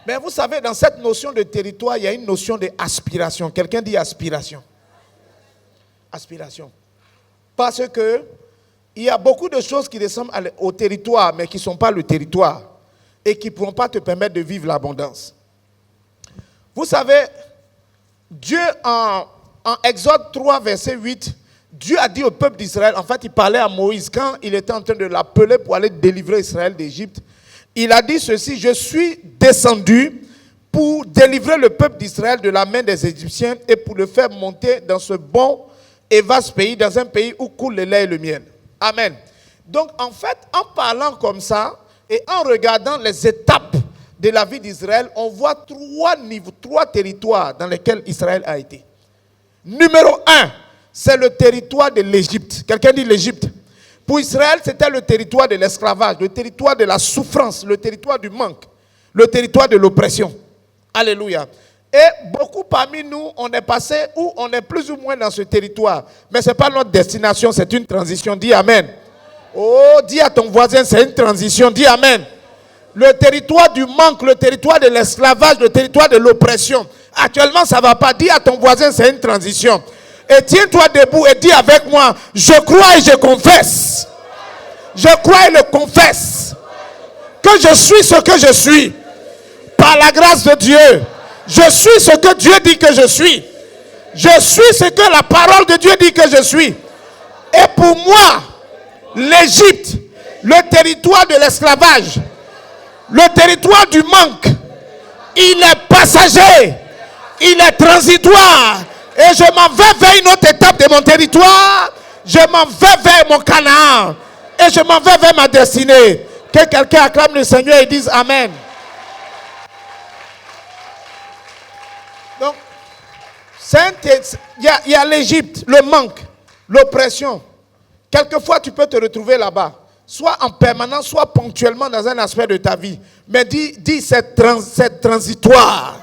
Mais vous savez, dans cette notion de territoire, il y a une notion d'aspiration. Quelqu'un dit aspiration. Aspiration. Parce que il y a beaucoup de choses qui ressemblent au territoire, mais qui ne sont pas le territoire. Et qui ne pourront pas te permettre de vivre l'abondance. Vous savez, Dieu en Exode 3, verset 8, Dieu a dit au peuple d'Israël, en fait il parlait à Moïse quand il était en train de l'appeler pour aller délivrer Israël d'Égypte. Il a dit ceci, je suis descendu pour délivrer le peuple d'Israël de la main des Égyptiens et pour le faire monter dans ce bon et vaste pays, dans un pays où coule le lait et le miel. Amen. Donc en fait, en parlant comme ça et en regardant les étapes de la vie d'Israël, on voit 3 niveaux, 3 territoires dans lesquels Israël a été. Numéro 1, c'est le territoire de l'Égypte. Quelqu'un dit l'Égypte. Pour Israël, c'était le territoire de l'esclavage, le territoire de la souffrance, le territoire du manque, le territoire de l'oppression. Alléluia. Et beaucoup parmi nous, on est passé où on est plus ou moins dans ce territoire. Mais ce n'est pas notre destination, c'est une transition. Dis amen. Oh, dis à ton voisin, c'est une transition. Dis amen. Le territoire du manque, le territoire de l'esclavage, le territoire de l'oppression. Actuellement, ça ne va pas. Dis à ton voisin, c'est une transition. Et tiens-toi debout et dis avec moi, je crois et je confesse. Je crois et le confesse. Que je suis ce que je suis. Par la grâce de Dieu. Je suis ce que Dieu dit que je suis. Je suis ce que la parole de Dieu dit que je suis. Et pour moi, l'Égypte, le territoire de l'esclavage, le territoire du manque, Il est passager. Il est transitoire. Et je m'en vais vers une autre étape de mon territoire. Je m'en vais vers mon Canaan. Et je m'en vais vers ma destinée. Que quelqu'un acclame le Seigneur et dise Amen. Donc, il y a l'Égypte, le manque, l'oppression. Quelquefois, tu peux te retrouver là-bas. Soit en permanence, soit ponctuellement dans un aspect de ta vie. Mais dis c'est transitoire.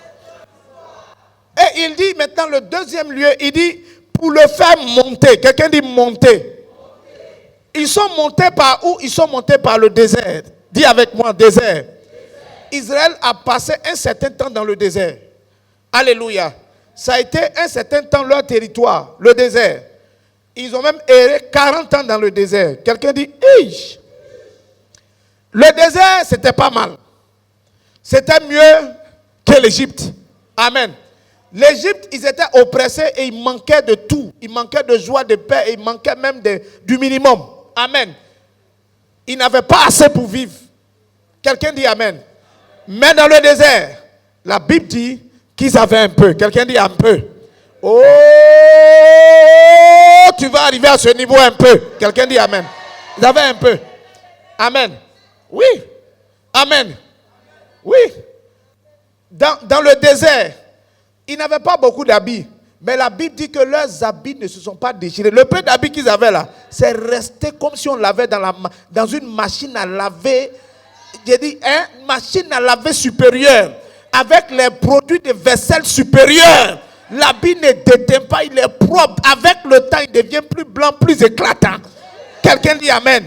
Et il dit maintenant le deuxième lieu, il dit pour le faire monter. Quelqu'un dit monter. Ils sont montés par où? Ils sont montés par le désert. Dis avec moi, désert. Israël a passé un certain temps dans le désert. Alléluia. Ça a été un certain temps leur territoire, le désert. Ils ont même erré 40 ans dans le désert. Quelqu'un dit, hey! Le désert, c'était pas mal. C'était mieux que l'Égypte. Amen. L'Égypte, ils étaient oppressés et ils manquaient de tout. Ils manquaient de joie, de paix et ils manquaient même du minimum. Amen. Ils n'avaient pas assez pour vivre. Quelqu'un dit Amen. Mais dans le désert, la Bible dit qu'ils avaient un peu. Quelqu'un dit un peu. Oh, tu vas arriver à ce niveau un peu. Quelqu'un dit Amen. Ils avaient un peu. Amen. Oui. Amen. Oui. Dans le désert, ils n'avaient pas beaucoup d'habits. Mais la Bible dit que leurs habits ne se sont pas déchirés. Le peu d'habits qu'ils avaient là, c'est resté comme si on l'avait dans une machine à laver. J'ai dit, une machine à laver supérieure. Avec les produits de vaisselle supérieure. L'habit ne déteint pas, il est propre. Avec le temps, il devient plus blanc, plus éclatant. Quelqu'un dit Amen.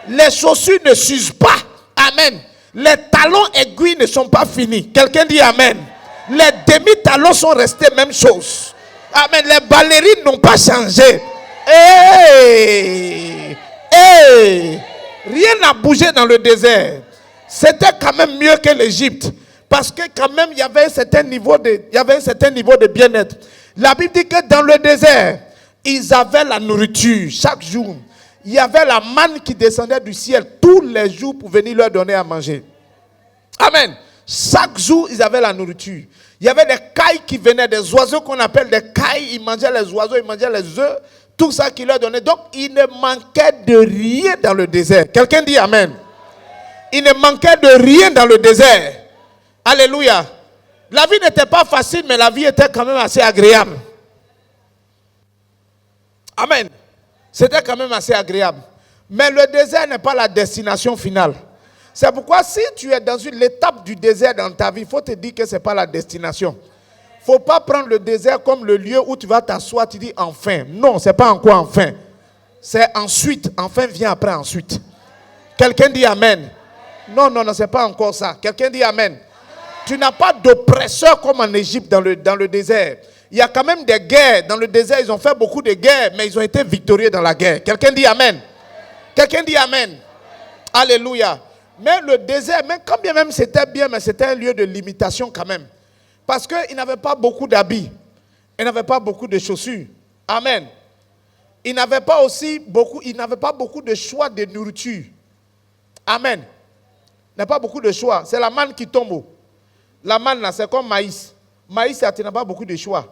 Les chaussures ne s'usent pas. Amen. Les talons aiguilles ne sont pas finis. Quelqu'un dit Amen. Les demi-talons sont restés même chose. Amen. Les ballerines n'ont pas changé. Hey! Hey! Rien n'a bougé dans le désert. C'était quand même mieux que l'Égypte. Parce que quand même, il y avait un certain niveau de bien-être. La Bible dit que dans le désert, ils avaient la nourriture chaque jour. Il y avait la manne qui descendait du ciel tous les jours pour venir leur donner à manger. Amen. Chaque jour, ils avaient la nourriture. Il y avait des cailles qui venaient, des oiseaux qu'on appelle des cailles. Ils mangeaient les oiseaux, ils mangeaient les œufs. Tout ça qui leur donnait. Donc, il ne manquait de rien dans le désert. Quelqu'un dit Amen. Il ne manquait de rien dans le désert. Alléluia. La vie n'était pas facile, mais la vie était quand même assez agréable. Amen. C'était quand même assez agréable. Mais le désert n'est pas la destination finale. C'est pourquoi si tu es dans l'étape du désert dans ta vie, il faut te dire que ce n'est pas la destination. Il ne faut pas prendre le désert comme le lieu où tu vas t'asseoir, tu dis enfin. Non, ce n'est pas encore enfin. C'est ensuite. Enfin vient après ensuite. Quelqu'un dit Amen. Non, ce n'est pas encore ça. Quelqu'un dit Amen. Tu n'as pas d'oppresseur comme en Égypte dans le désert. Il y a quand même des guerres. Dans le désert, ils ont fait beaucoup de guerres, mais ils ont été victorieux dans la guerre. Quelqu'un dit Amen. Quelqu'un dit Amen. Alléluia. Mais le désert, même quand bien même c'était bien, mais c'était un lieu de limitation quand même. Parce qu'ils n'avaient pas beaucoup d'habits. Ils n'avaient pas beaucoup de chaussures. Amen. Ils n'avaient pas beaucoup de choix de nourriture. Amen. Il n'y a pas beaucoup de choix. C'est la manne qui tombe. La manne là, c'est comme maïs. Maïs, tu n'as pas beaucoup de choix.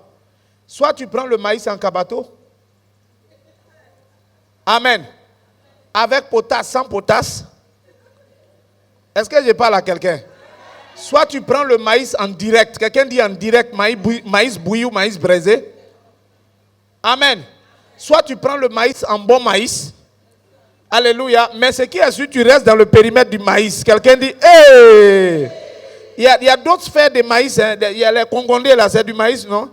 Soit tu prends le maïs en cabato. Amen. Avec potasse, sans potasse. Est-ce que je parle à quelqu'un? Soit tu prends le maïs en direct. Quelqu'un dit en direct, maïs bouilli ou maïs braisé. Amen. Soit tu prends le maïs en bon maïs. Alléluia. Mais ce qui est sûr, tu restes dans le périmètre du maïs. Quelqu'un dit, hey! Il y a d'autres sphères de maïs. Hein. Il y a les congondés là, c'est du maïs, non?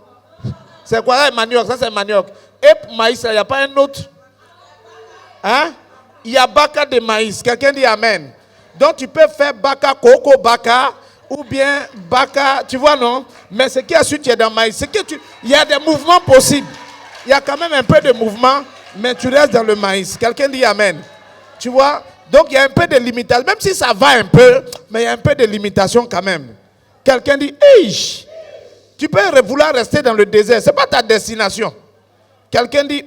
C'est quoi? Manioc, ça c'est manioc. Et maïs, il n'y a pas un autre? Hein? Il y a baka de maïs. Quelqu'un dit Amen. Donc tu peux faire baka, coco baka, ou bien baka, tu vois non? Mais ce qui est sûr, tu es dans maïs. Il y a des mouvements possibles. Il y a quand même un peu de mouvement, mais tu restes dans le maïs. Quelqu'un dit Amen. Tu vois? Donc il y a un peu de limitation. Même si ça va un peu, mais il y a un peu de limitation quand même. Quelqu'un dit, hey, tu peux vouloir rester dans le désert. Ce n'est pas ta destination. Quelqu'un dit,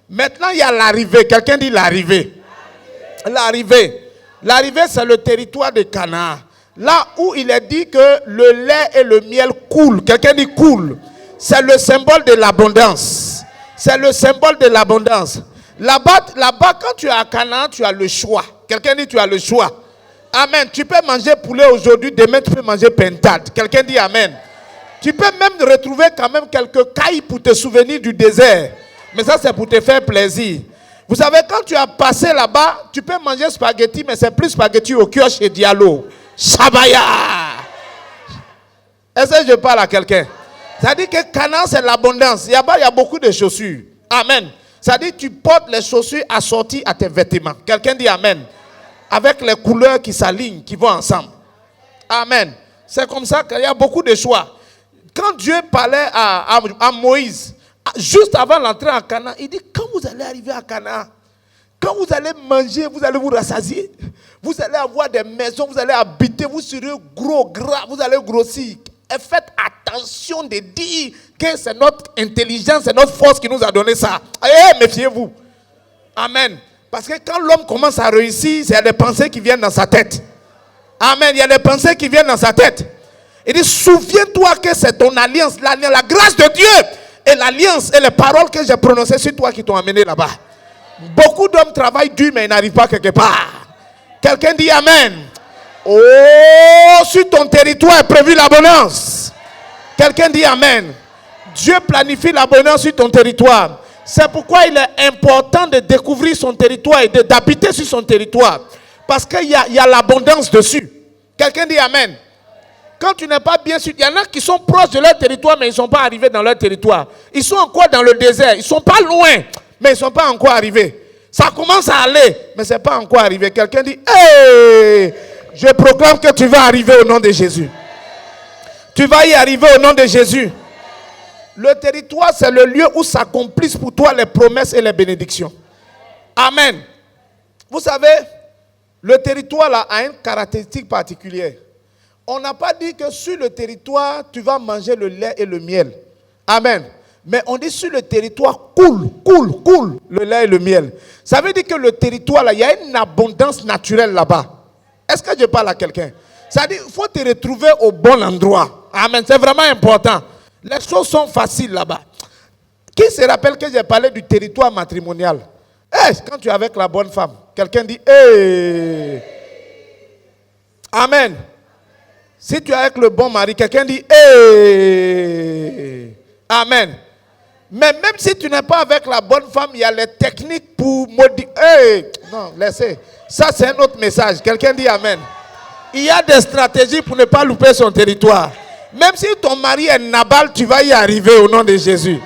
Maintenant il y a l'arrivée. Quelqu'un dit l'arrivée. L'arrivée, c'est le territoire de Canaan. Là où il est dit que le lait et le miel coulent. Quelqu'un dit coule. C'est le symbole de l'abondance. C'est le symbole de l'abondance. Là-bas, quand tu es à Canaan, tu as le choix. Quelqu'un dit tu as le choix. Amen. Tu peux manger poulet aujourd'hui, demain tu peux manger pentade. Quelqu'un dit amen. Tu peux même retrouver quand même quelques cailles pour te souvenir du désert. Mais ça c'est pour te faire plaisir. Vous savez, quand tu as passé là-bas, tu peux manger spaghetti, mais c'est plus spaghetti au cœur chez Diallo. Shabaya. Est-ce que je parle à quelqu'un? Ça dit que Canaan c'est l'abondance. Il y a beaucoup de chaussures. Amen. Ça dit que tu portes les chaussures assorties à tes vêtements. Quelqu'un dit amen. Avec les couleurs qui s'alignent, qui vont ensemble. Amen. C'est comme ça qu'il y a beaucoup de choix. Quand Dieu parlait à Moïse, juste avant l'entrée en Canaan, il dit, quand vous allez arriver à Canaan, quand vous allez manger, vous allez vous rassasier. Vous allez avoir des maisons, vous allez habiter, vous serez gros, gras, vous allez grossir. Et faites attention de dire que c'est notre intelligence, c'est notre force qui nous a donné ça. Et méfiez-vous. Amen. Parce que quand l'homme commence à réussir, il y a des pensées qui viennent dans sa tête. Amen. Il y a des pensées qui viennent dans sa tête. Il dit, souviens-toi que c'est ton alliance, la grâce de Dieu et l'alliance et les paroles que j'ai prononcées sur toi qui t'ont amené là-bas. Beaucoup d'hommes travaillent dur, mais ils n'arrivent pas quelque part. Quelqu'un dit amen. Oh, sur ton territoire est prévu l'abondance. Quelqu'un dit amen. Dieu planifie l'abondance sur ton territoire. C'est pourquoi il est important de découvrir son territoire et d'habiter sur son territoire. Parce qu'il y a l'abondance dessus. Quelqu'un dit amen. Quand tu n'es pas bien sûr, il y en a qui sont proches de leur territoire, mais ils ne sont pas arrivés dans leur territoire. Ils sont encore dans le désert. Ils ne sont pas loin, mais ils ne sont pas encore arrivés. Ça commence à aller, mais ce n'est pas encore arrivé. Quelqu'un dit, hey, je proclame que tu vas arriver au nom de Jésus. Tu vas y arriver au nom de Jésus. Le territoire, c'est le lieu où s'accomplissent pour toi les promesses et les bénédictions. Amen. Vous savez, le territoire là, a une caractéristique particulière. On n'a pas dit que sur le territoire, tu vas manger le lait et le miel. Amen. Mais on dit sur le territoire, coule le lait et le miel. Ça veut dire que le territoire là, il y a une abondance naturelle là-bas. Est-ce que je parle à quelqu'un? Ça veut dire qu'il faut te retrouver au bon endroit. Amen. C'est vraiment important. Les choses sont faciles là-bas. Qui se rappelle que j'ai parlé du territoire matrimonial? Quand tu es avec la bonne femme, quelqu'un dit hey. Amen. Si tu es avec le bon mari, quelqu'un dit hey. Amen. Mais même si tu n'es pas avec la bonne femme, il y a les techniques pour modifier. Hey. Non, laissez. Ça, c'est un autre message. Quelqu'un dit amen. Il y a des stratégies pour ne pas louper son territoire. Même si ton mari est Nabal, tu vas y arriver au nom de Jésus.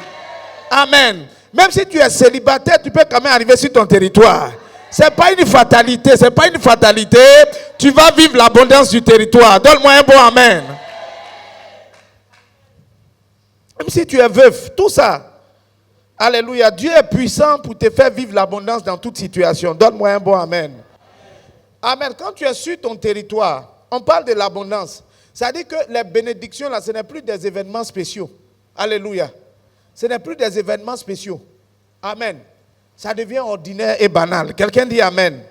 Amen. Même si tu es célibataire, tu peux quand même arriver sur ton territoire. Ce n'est pas une fatalité, c'est pas une fatalité. Tu vas vivre l'abondance du territoire. Donne-moi un bon amen. Même si tu es veuf, tout ça. Alléluia. Dieu est puissant pour te faire vivre l'abondance dans toute situation. Donne-moi un bon amen. Amen. Quand tu es sur ton territoire, on parle de l'abondance. Ça dit que les bénédictions, là, ce n'est plus des événements spéciaux. Alléluia. Ce n'est plus des événements spéciaux. Amen. Ça devient ordinaire et banal. Quelqu'un dit amen.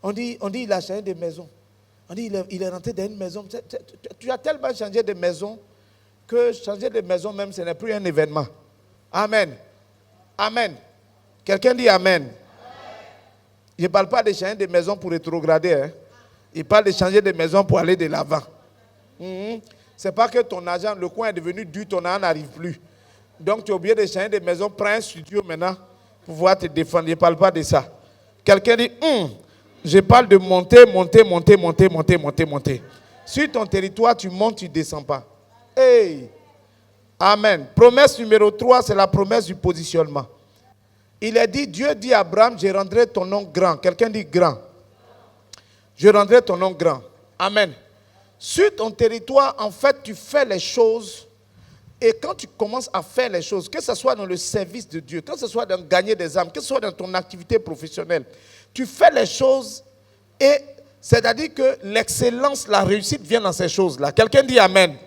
On dit il a changé de maison. On dit il est rentré dans une maison. Tu as tellement changé de maison que changer de maison même, ce n'est plus un événement. Amen. Amen. Quelqu'un dit amen. Je ne parle pas de changer de maison pour rétrograder. Hein. Il parle de changer de maison pour aller de l'avant. C'est pas que ton argent, le coin est devenu dur, ton argent n'arrive plus. Donc tu es obligé de changer de maison, prends un studio maintenant pour pouvoir te défendre. Je ne parle pas de ça. Quelqu'un dit, je parle de monter. Sur ton territoire, tu montes, tu ne descends pas. Hey! Amen. Promesse numéro 3, c'est la promesse du positionnement. Il est dit, Dieu dit à Abraham, je rendrai ton nom grand. Quelqu'un dit grand. Je rendrai ton nom grand. Amen. Sur ton territoire, en fait, tu fais les choses. Et quand tu commences à faire les choses, que ce soit dans le service de Dieu, que ce soit dans gagner des âmes, que ce soit dans ton activité professionnelle, tu fais les choses et c'est-à-dire que l'excellence, la réussite vient dans ces choses-là. Quelqu'un dit amen.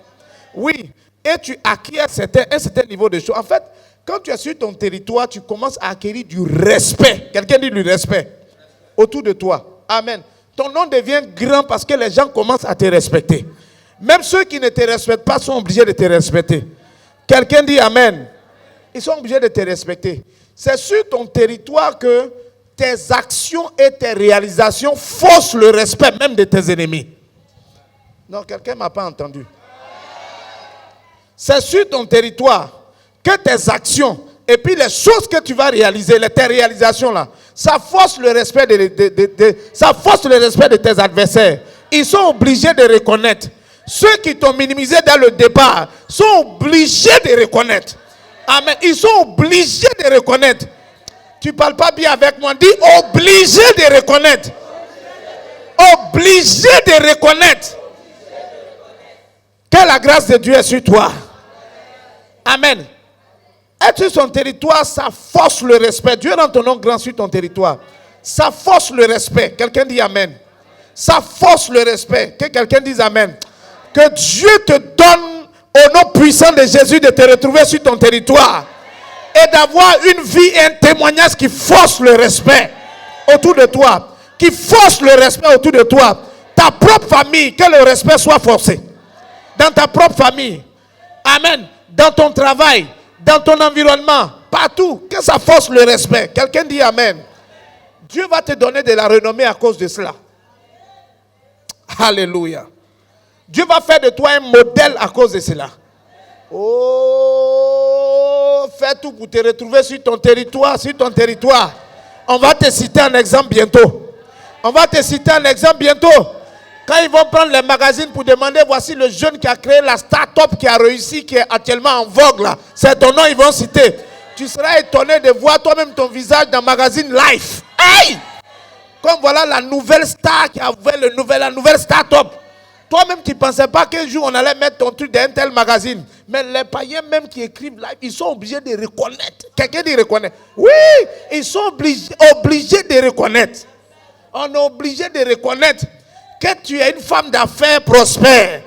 Oui. Et tu acquiers un certain niveau de choses. En fait, quand tu es sur ton territoire, tu commences à acquérir du respect. Quelqu'un dit du respect autour de toi. Amen. Ton nom devient grand parce que les gens commencent à te respecter. Même ceux qui ne te respectent pas sont obligés de te respecter. Quelqu'un dit Amen. Ils sont obligés de te respecter. C'est sur ton territoire que tes actions et tes réalisations faussent le respect même de tes ennemis. Non, quelqu'un ne m'a pas entendu. C'est sur ton territoire que tes actions et puis les choses que tu vas réaliser, tes réalisations là, ça force le respect ça force le respect de tes adversaires. Ils sont obligés de reconnaître. Ceux qui t'ont minimisé dès le départ sont obligés de reconnaître. Amen. Ils sont obligés de reconnaître. Tu ne parles pas bien avec moi. Dis obligé de reconnaître. Obligé de reconnaître que la grâce de Dieu est sur toi. Amen. Être sur son territoire, ça force le respect. Dieu rend ton nom grand sur ton territoire. Ça force le respect. Quelqu'un dit Amen. Ça force le respect. Que quelqu'un dise Amen. Que Dieu te donne au nom puissant de Jésus de te retrouver sur ton territoire et d'avoir une vie et un témoignage qui force le respect autour de toi. Qui force le respect autour de toi. Ta propre famille, que le respect soit forcé. Dans ta propre famille. Amen. Dans ton travail. Dans ton environnement. Partout. Que ça force le respect. Quelqu'un dit Amen. Dieu va te donner de la renommée à cause de cela. Alléluia. Dieu va faire de toi un modèle à cause de cela. Oh, fais tout pour te retrouver sur ton territoire, On va te citer un exemple bientôt. Quand ils vont prendre les magazines pour demander, voici le jeune qui a créé la start-up qui a réussi, qui est actuellement en vogue là. C'est ton nom, ils vont citer. Tu seras étonné de voir toi-même ton visage dans le magazine Life. Hey! Comme voilà la nouvelle star qui a ouvert la nouvelle start-up. Toi-même, tu ne pensais pas qu'un jour on allait mettre ton truc dans un tel magazine. Mais les païens même qui écrivent live, ils sont obligés de reconnaître. Quelqu'un dit reconnaître. Oui, ils sont obligés de reconnaître. On est obligé de reconnaître que tu es une femme d'affaires prospère.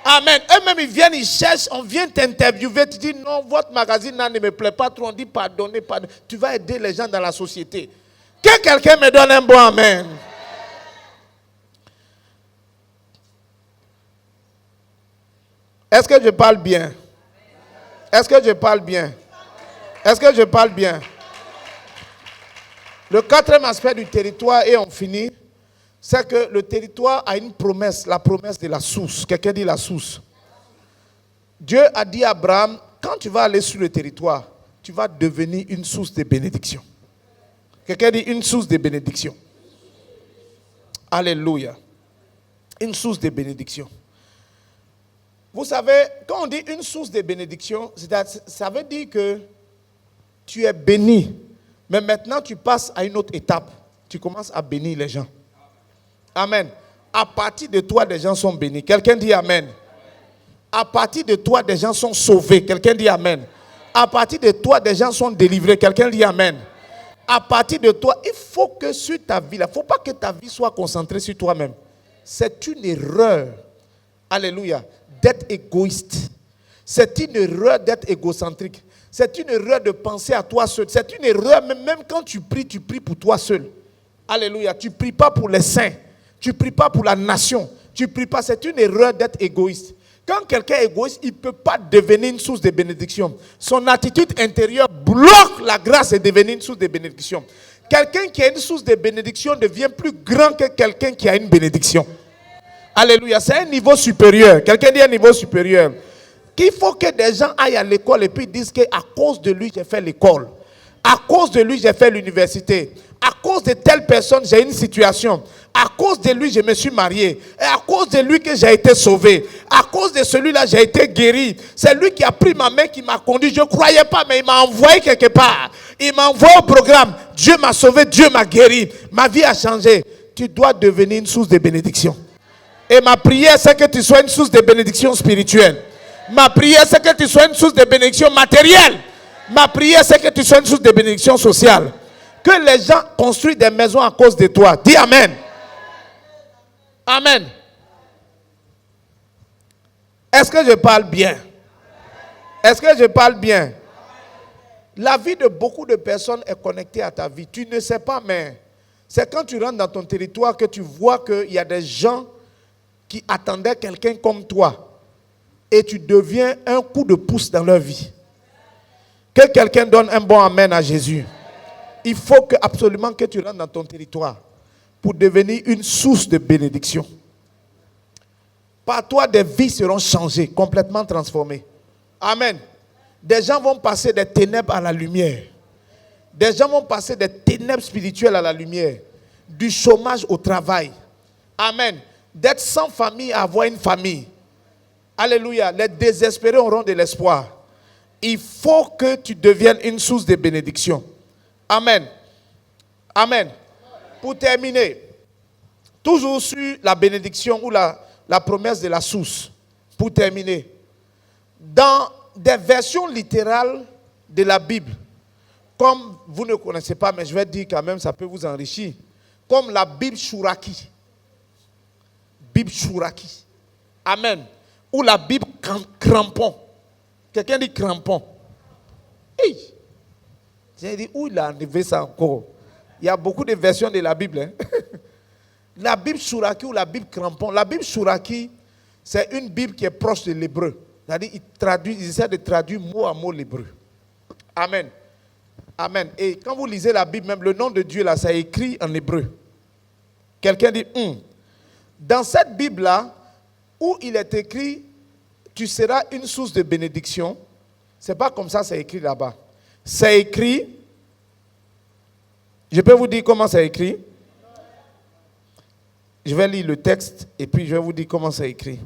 Amen. Eux-mêmes, ils viennent, ils cherchent, on vient t'interviewer, tu dis non, votre magazine là, ne me plaît pas trop. On dit pardonnez. Tu vas aider les gens dans la société. Que quelqu'un me donne un bon amen. Est-ce que je parle bien? Le quatrième aspect du territoire, et on finit, c'est que le territoire a une promesse, la promesse de la source. Quelqu'un dit la source. Dieu a dit à Abraham, quand tu vas aller sur le territoire, tu vas devenir une source de bénédiction. Quelqu'un dit une source de bénédiction. Alléluia. Une source de bénédiction. Vous savez, quand on dit une source de bénédiction, ça veut dire que tu es béni. Mais maintenant, tu passes à une autre étape. Tu commences à bénir les gens. Amen. À partir de toi, des gens sont bénis. Quelqu'un dit Amen. À partir de toi, des gens sont sauvés. Quelqu'un dit Amen. À partir de toi, des gens sont délivrés. Quelqu'un dit Amen. À partir de toi, il faut que sur ta vie, il ne faut pas que ta vie soit concentrée sur toi-même. C'est une erreur. Alléluia. D'être égoïste. C'est une erreur d'être égocentrique. C'est une erreur de penser à toi seul. C'est une erreur, même quand tu pries pour toi seul. Alléluia. Tu ne pries pas pour les saints. Tu ne pries pas pour la nation. Tu ne pries pas. C'est une erreur d'être égoïste. Quand quelqu'un est égoïste, il ne peut pas devenir une source de bénédiction. Son attitude intérieure bloque la grâce de devenir une source de bénédiction. Quelqu'un qui a une source de bénédiction devient plus grand que quelqu'un qui a une bénédiction. Alléluia, c'est un niveau supérieur. Quelqu'un dit un niveau supérieur. Qu'il faut que des gens aillent à l'école et puis disent qu'à cause de lui, j'ai fait l'école. À cause de lui, j'ai fait l'université. À cause de telle personne, j'ai une situation. À cause de lui, je me suis marié. Et à cause de lui que j'ai été sauvé. À cause de celui-là, j'ai été guéri. C'est lui qui a pris ma main, qui m'a conduit. Je ne croyais pas, mais il m'a envoyé quelque part. Il m'a envoyé au programme. Dieu m'a sauvé, Dieu m'a guéri. Ma vie a changé. Tu dois devenir une source de bénédiction. Et ma prière, c'est que tu sois une source de bénédiction spirituelle. Ma prière, c'est que tu sois une source de bénédiction matérielle. Ma prière, c'est que tu sois une source de bénédiction sociale. Que les gens construisent des maisons à cause de toi. Dis Amen. Amen. Est-ce que je parle bien? La vie de beaucoup de personnes est connectée à ta vie. Tu ne sais pas, mais C'est quand tu rentres dans ton territoire que tu vois qu'il y a des gens qui attendaient quelqu'un comme toi. Et tu deviens un coup de pouce dans leur vie. Que quelqu'un donne un bon amen à Jésus. Il faut absolument que tu rentres dans ton territoire pour devenir une source de bénédiction. Par toi, des vies seront changées, complètement transformées. Amen. Des gens vont passer des ténèbres à la lumière. Des gens vont passer des ténèbres spirituelles à la lumière. Du chômage au travail. Amen. D'être sans famille à avoir une famille. Alléluia. Les désespérés auront de l'espoir. Il faut que tu deviennes une source de bénédiction. Amen. Amen. Pour terminer, toujours sur la bénédiction ou la promesse de la source. Pour terminer, dans des versions littérales de la Bible, comme vous ne connaissez pas, mais je vais dire quand même, ça peut vous enrichir, comme la Bible Chouraki. Bible Chouraki. Amen. Ou la Bible Crampon. Quelqu'un dit Crampon. Hey. J'ai dit, où il a enlevé ça encore? Il y a beaucoup de versions de la Bible. Hein? La Bible Chouraki ou la Bible Crampon. La Bible Chouraki, c'est une Bible qui est proche de l'hébreu. C'est-à-dire, ils essaient de traduire mot à mot l'hébreu. Amen. Amen. Et quand vous lisez la Bible, même le nom de Dieu, là, ça est écrit en hébreu. Quelqu'un dit, Dans cette Bible-là, où il est écrit, tu seras une source de bénédiction, c'est pas comme ça, c'est écrit là-bas. C'est écrit, je peux vous dire comment c'est écrit. Je vais lire le texte et puis je vais vous dire comment c'est écrit.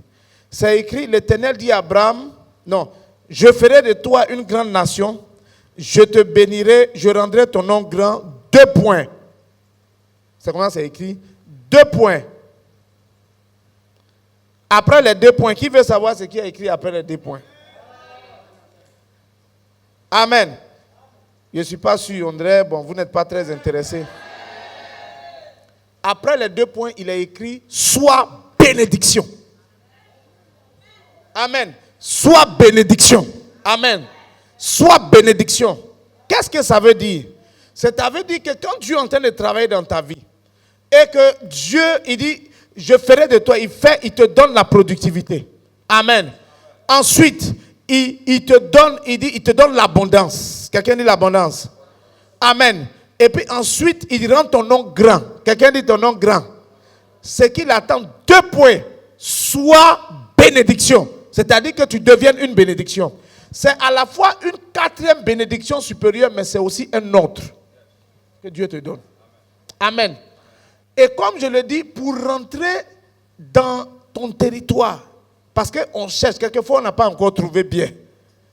C'est écrit, l'Éternel dit à Abraham, non, je ferai de toi une grande nation, je te bénirai, je rendrai ton nom grand, 2 points. C'est comment c'est écrit? 2 points. Après les 2 points, qui veut savoir ce qui est écrit après les 2 points? Amen. Je ne suis pas sûr, André, bon, vous n'êtes pas très intéressé. Après les 2 points, il est écrit, sois bénédiction. Amen. Sois bénédiction. Amen. Sois bénédiction. Qu'est-ce que ça veut dire? Ça veut dire que quand Dieu est en train de travailler dans ta vie, et que Dieu, il dit, je ferai de toi, il te donne la productivité. Amen. Ensuite, il te donne l'abondance. Quelqu'un dit l'abondance. Amen. Et puis ensuite, il rend ton nom grand. Quelqu'un dit ton nom grand. Ce qu'il attend, 2 points. Sois bénédiction. C'est-à-dire que tu deviennes une bénédiction. C'est à la fois une 4e bénédiction supérieure, mais c'est aussi un autre que Dieu te donne. Amen. Et comme je le dis, pour rentrer dans ton territoire, parce qu'on cherche, quelquefois on n'a pas encore trouvé bien.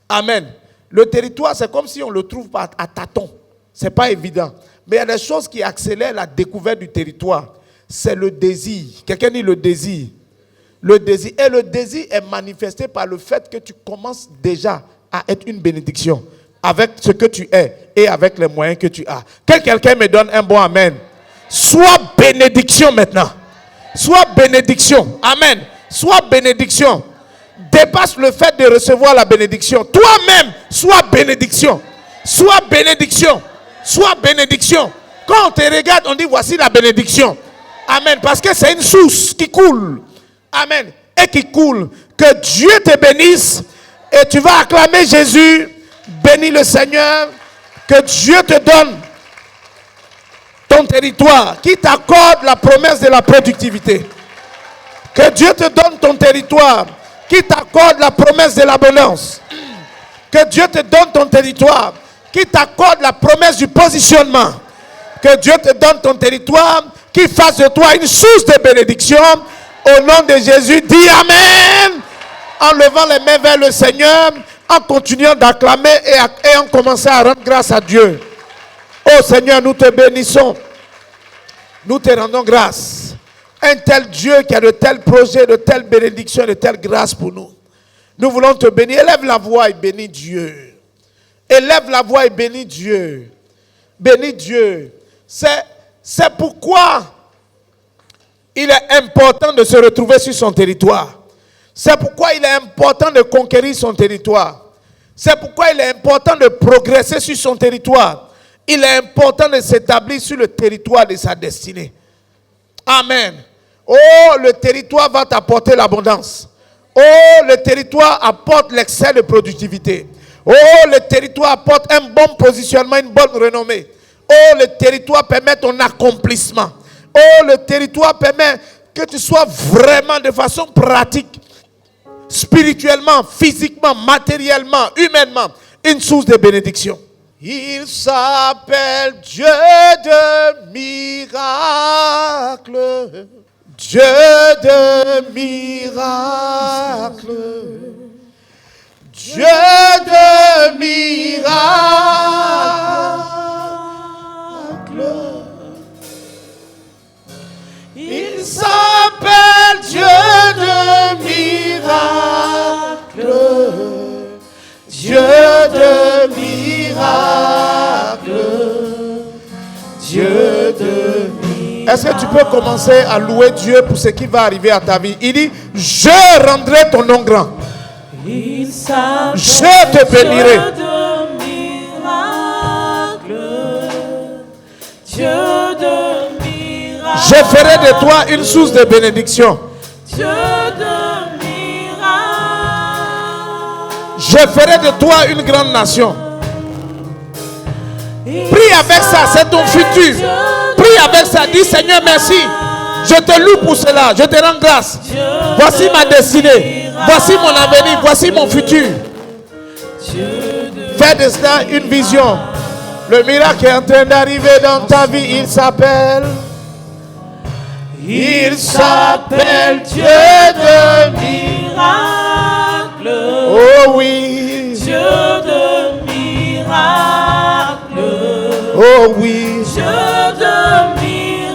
Amen. Le territoire, c'est comme si on ne le trouve pas à tâtons. Ce n'est pas évident. Mais il y a des choses qui accélèrent la découverte du territoire. C'est le désir. Quelqu'un dit le désir. Le désir. Et le désir est manifesté par le fait que tu commences déjà à être une bénédiction avec ce que tu es et avec les moyens que tu as. Que quelqu'un me donne un bon amen. Sois bénédiction maintenant. Sois bénédiction. Amen. Sois bénédiction. Dépasse le fait de recevoir la bénédiction. Toi-même, sois bénédiction. Sois bénédiction. Sois bénédiction. Quand on te regarde, on dit voici la bénédiction. Amen. Parce que c'est une source qui coule. Amen. Et qui coule. Que Dieu te bénisse. Et tu vas acclamer Jésus. Bénis le Seigneur. Que Dieu te donne ton territoire, qui t'accorde la promesse de la productivité. Que Dieu te donne ton territoire, qui t'accorde la promesse de l'abondance. Que Dieu te donne ton territoire, qui t'accorde la promesse du positionnement. Que Dieu te donne ton territoire, qui fasse de toi une source de bénédiction. Au nom de Jésus, dis Amen. En levant les mains vers le Seigneur, en continuant d'acclamer et en commençant à rendre grâce à Dieu. Oh Seigneur, nous te bénissons. Nous te rendons grâce. Un tel Dieu qui a de tels projets, de telles bénédictions, de telles grâces pour nous. Nous voulons te bénir. Élève la voix et bénis Dieu. Élève la voix et bénis Dieu. Bénis Dieu. C'est pourquoi il est important de se retrouver sur son territoire. C'est pourquoi il est important de conquérir son territoire. C'est pourquoi il est important de progresser sur son territoire. il est important de s'établir sur le territoire de sa destinée. Amen. Oh, le territoire va t'apporter l'abondance. Oh, le territoire apporte l'excès de productivité. Oh, le territoire apporte un bon positionnement, une bonne renommée. Oh, le territoire permet ton accomplissement. Oh, le territoire permet que tu sois vraiment de façon pratique, spirituellement, physiquement, matériellement, humainement, une source de bénédiction. Il s'appelle Dieu de miracles. Dieu de miracles. Dieu de miracles. Il s'appelle Dieu de miracles. Dieu de miracles. Dieu de miracles. Est-ce que tu peux commencer à louer Dieu pour ce qui va arriver à ta vie? Il dit, je rendrai ton nom grand. Je te bénirai. Je ferai de toi une source de bénédiction. Je ferai de toi une grande nation. Prie avec ça, c'est ton futur. Prie avec ça, dis Seigneur merci. Je te loue pour cela, je te rends grâce. Voici ma destinée. Voici mon avenir, voici mon futur. Fais de cela une vision. Le miracle est en train d'arriver dans ta vie. Il s'appelle Dieu de miracles. Oh oui. Dieu de miracles. Oh oui. Dieu de miracles.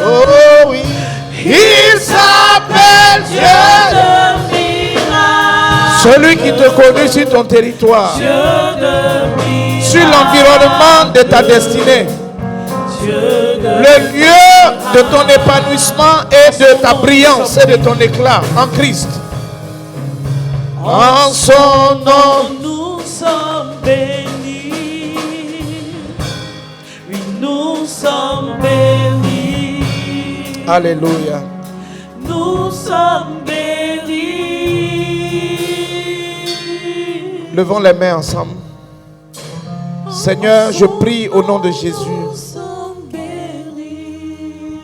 Oh oui. Il s'appelle Dieu de miracles. Celui qui te conduit sur ton territoire. Dieu de miracles. Sur l'environnement de ta destinée. Le lieu de ton épanouissement et de ta brillance et de ton éclat en Christ. En son nom, nous sommes bénis. Oui, nous sommes bénis. Alléluia. Nous sommes bénis. Levons les mains ensemble. Seigneur, je prie au nom de Jésus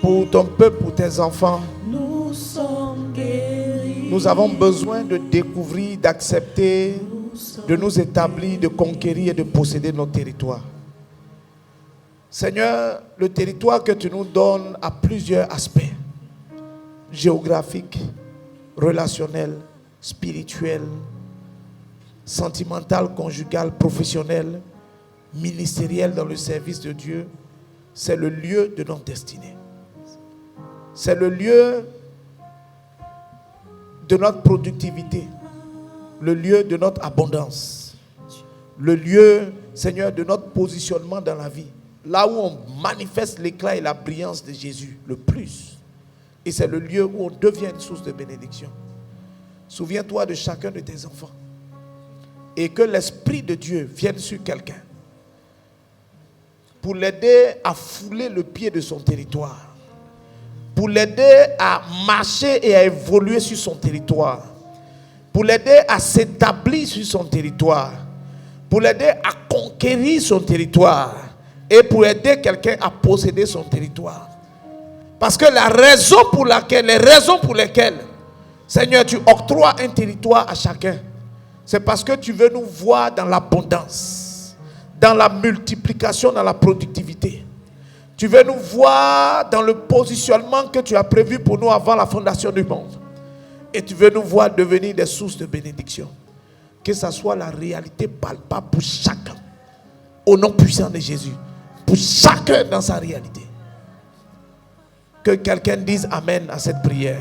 pour ton peuple, pour tes enfants. Nous avons besoin de découvrir, d'accepter, de nous établir, de conquérir et de posséder nos territoires. Seigneur, le territoire que tu nous donnes a plusieurs aspects. Géographique, relationnel, spirituel, sentimental, conjugal, professionnel, ministériel dans le service de Dieu. C'est le lieu de notre destinée. C'est le lieu de notre productivité, le lieu de notre abondance, le lieu, Seigneur, de notre positionnement dans la vie, là où on manifeste l'éclat et la brillance de Jésus le plus. Et c'est le lieu où on devient une source de bénédiction. Souviens-toi de chacun de tes enfants et que l'Esprit de Dieu vienne sur quelqu'un pour l'aider à fouler le pied de son territoire, pour l'aider à marcher et à évoluer sur son territoire, pour l'aider à s'établir sur son territoire, pour l'aider à conquérir son territoire et pour aider quelqu'un à posséder son territoire. Parce que les raisons pour lesquelles, Seigneur, tu octroies un territoire à chacun, c'est parce que tu veux nous voir dans l'abondance, dans la multiplication, dans la productivité. Tu veux nous voir dans le positionnement que tu as prévu pour nous avant la fondation du monde. Et tu veux nous voir devenir des sources de bénédiction. Que ça soit la réalité palpable pour chacun. Au nom puissant de Jésus. Pour chacun dans sa réalité. Que quelqu'un dise Amen à cette prière.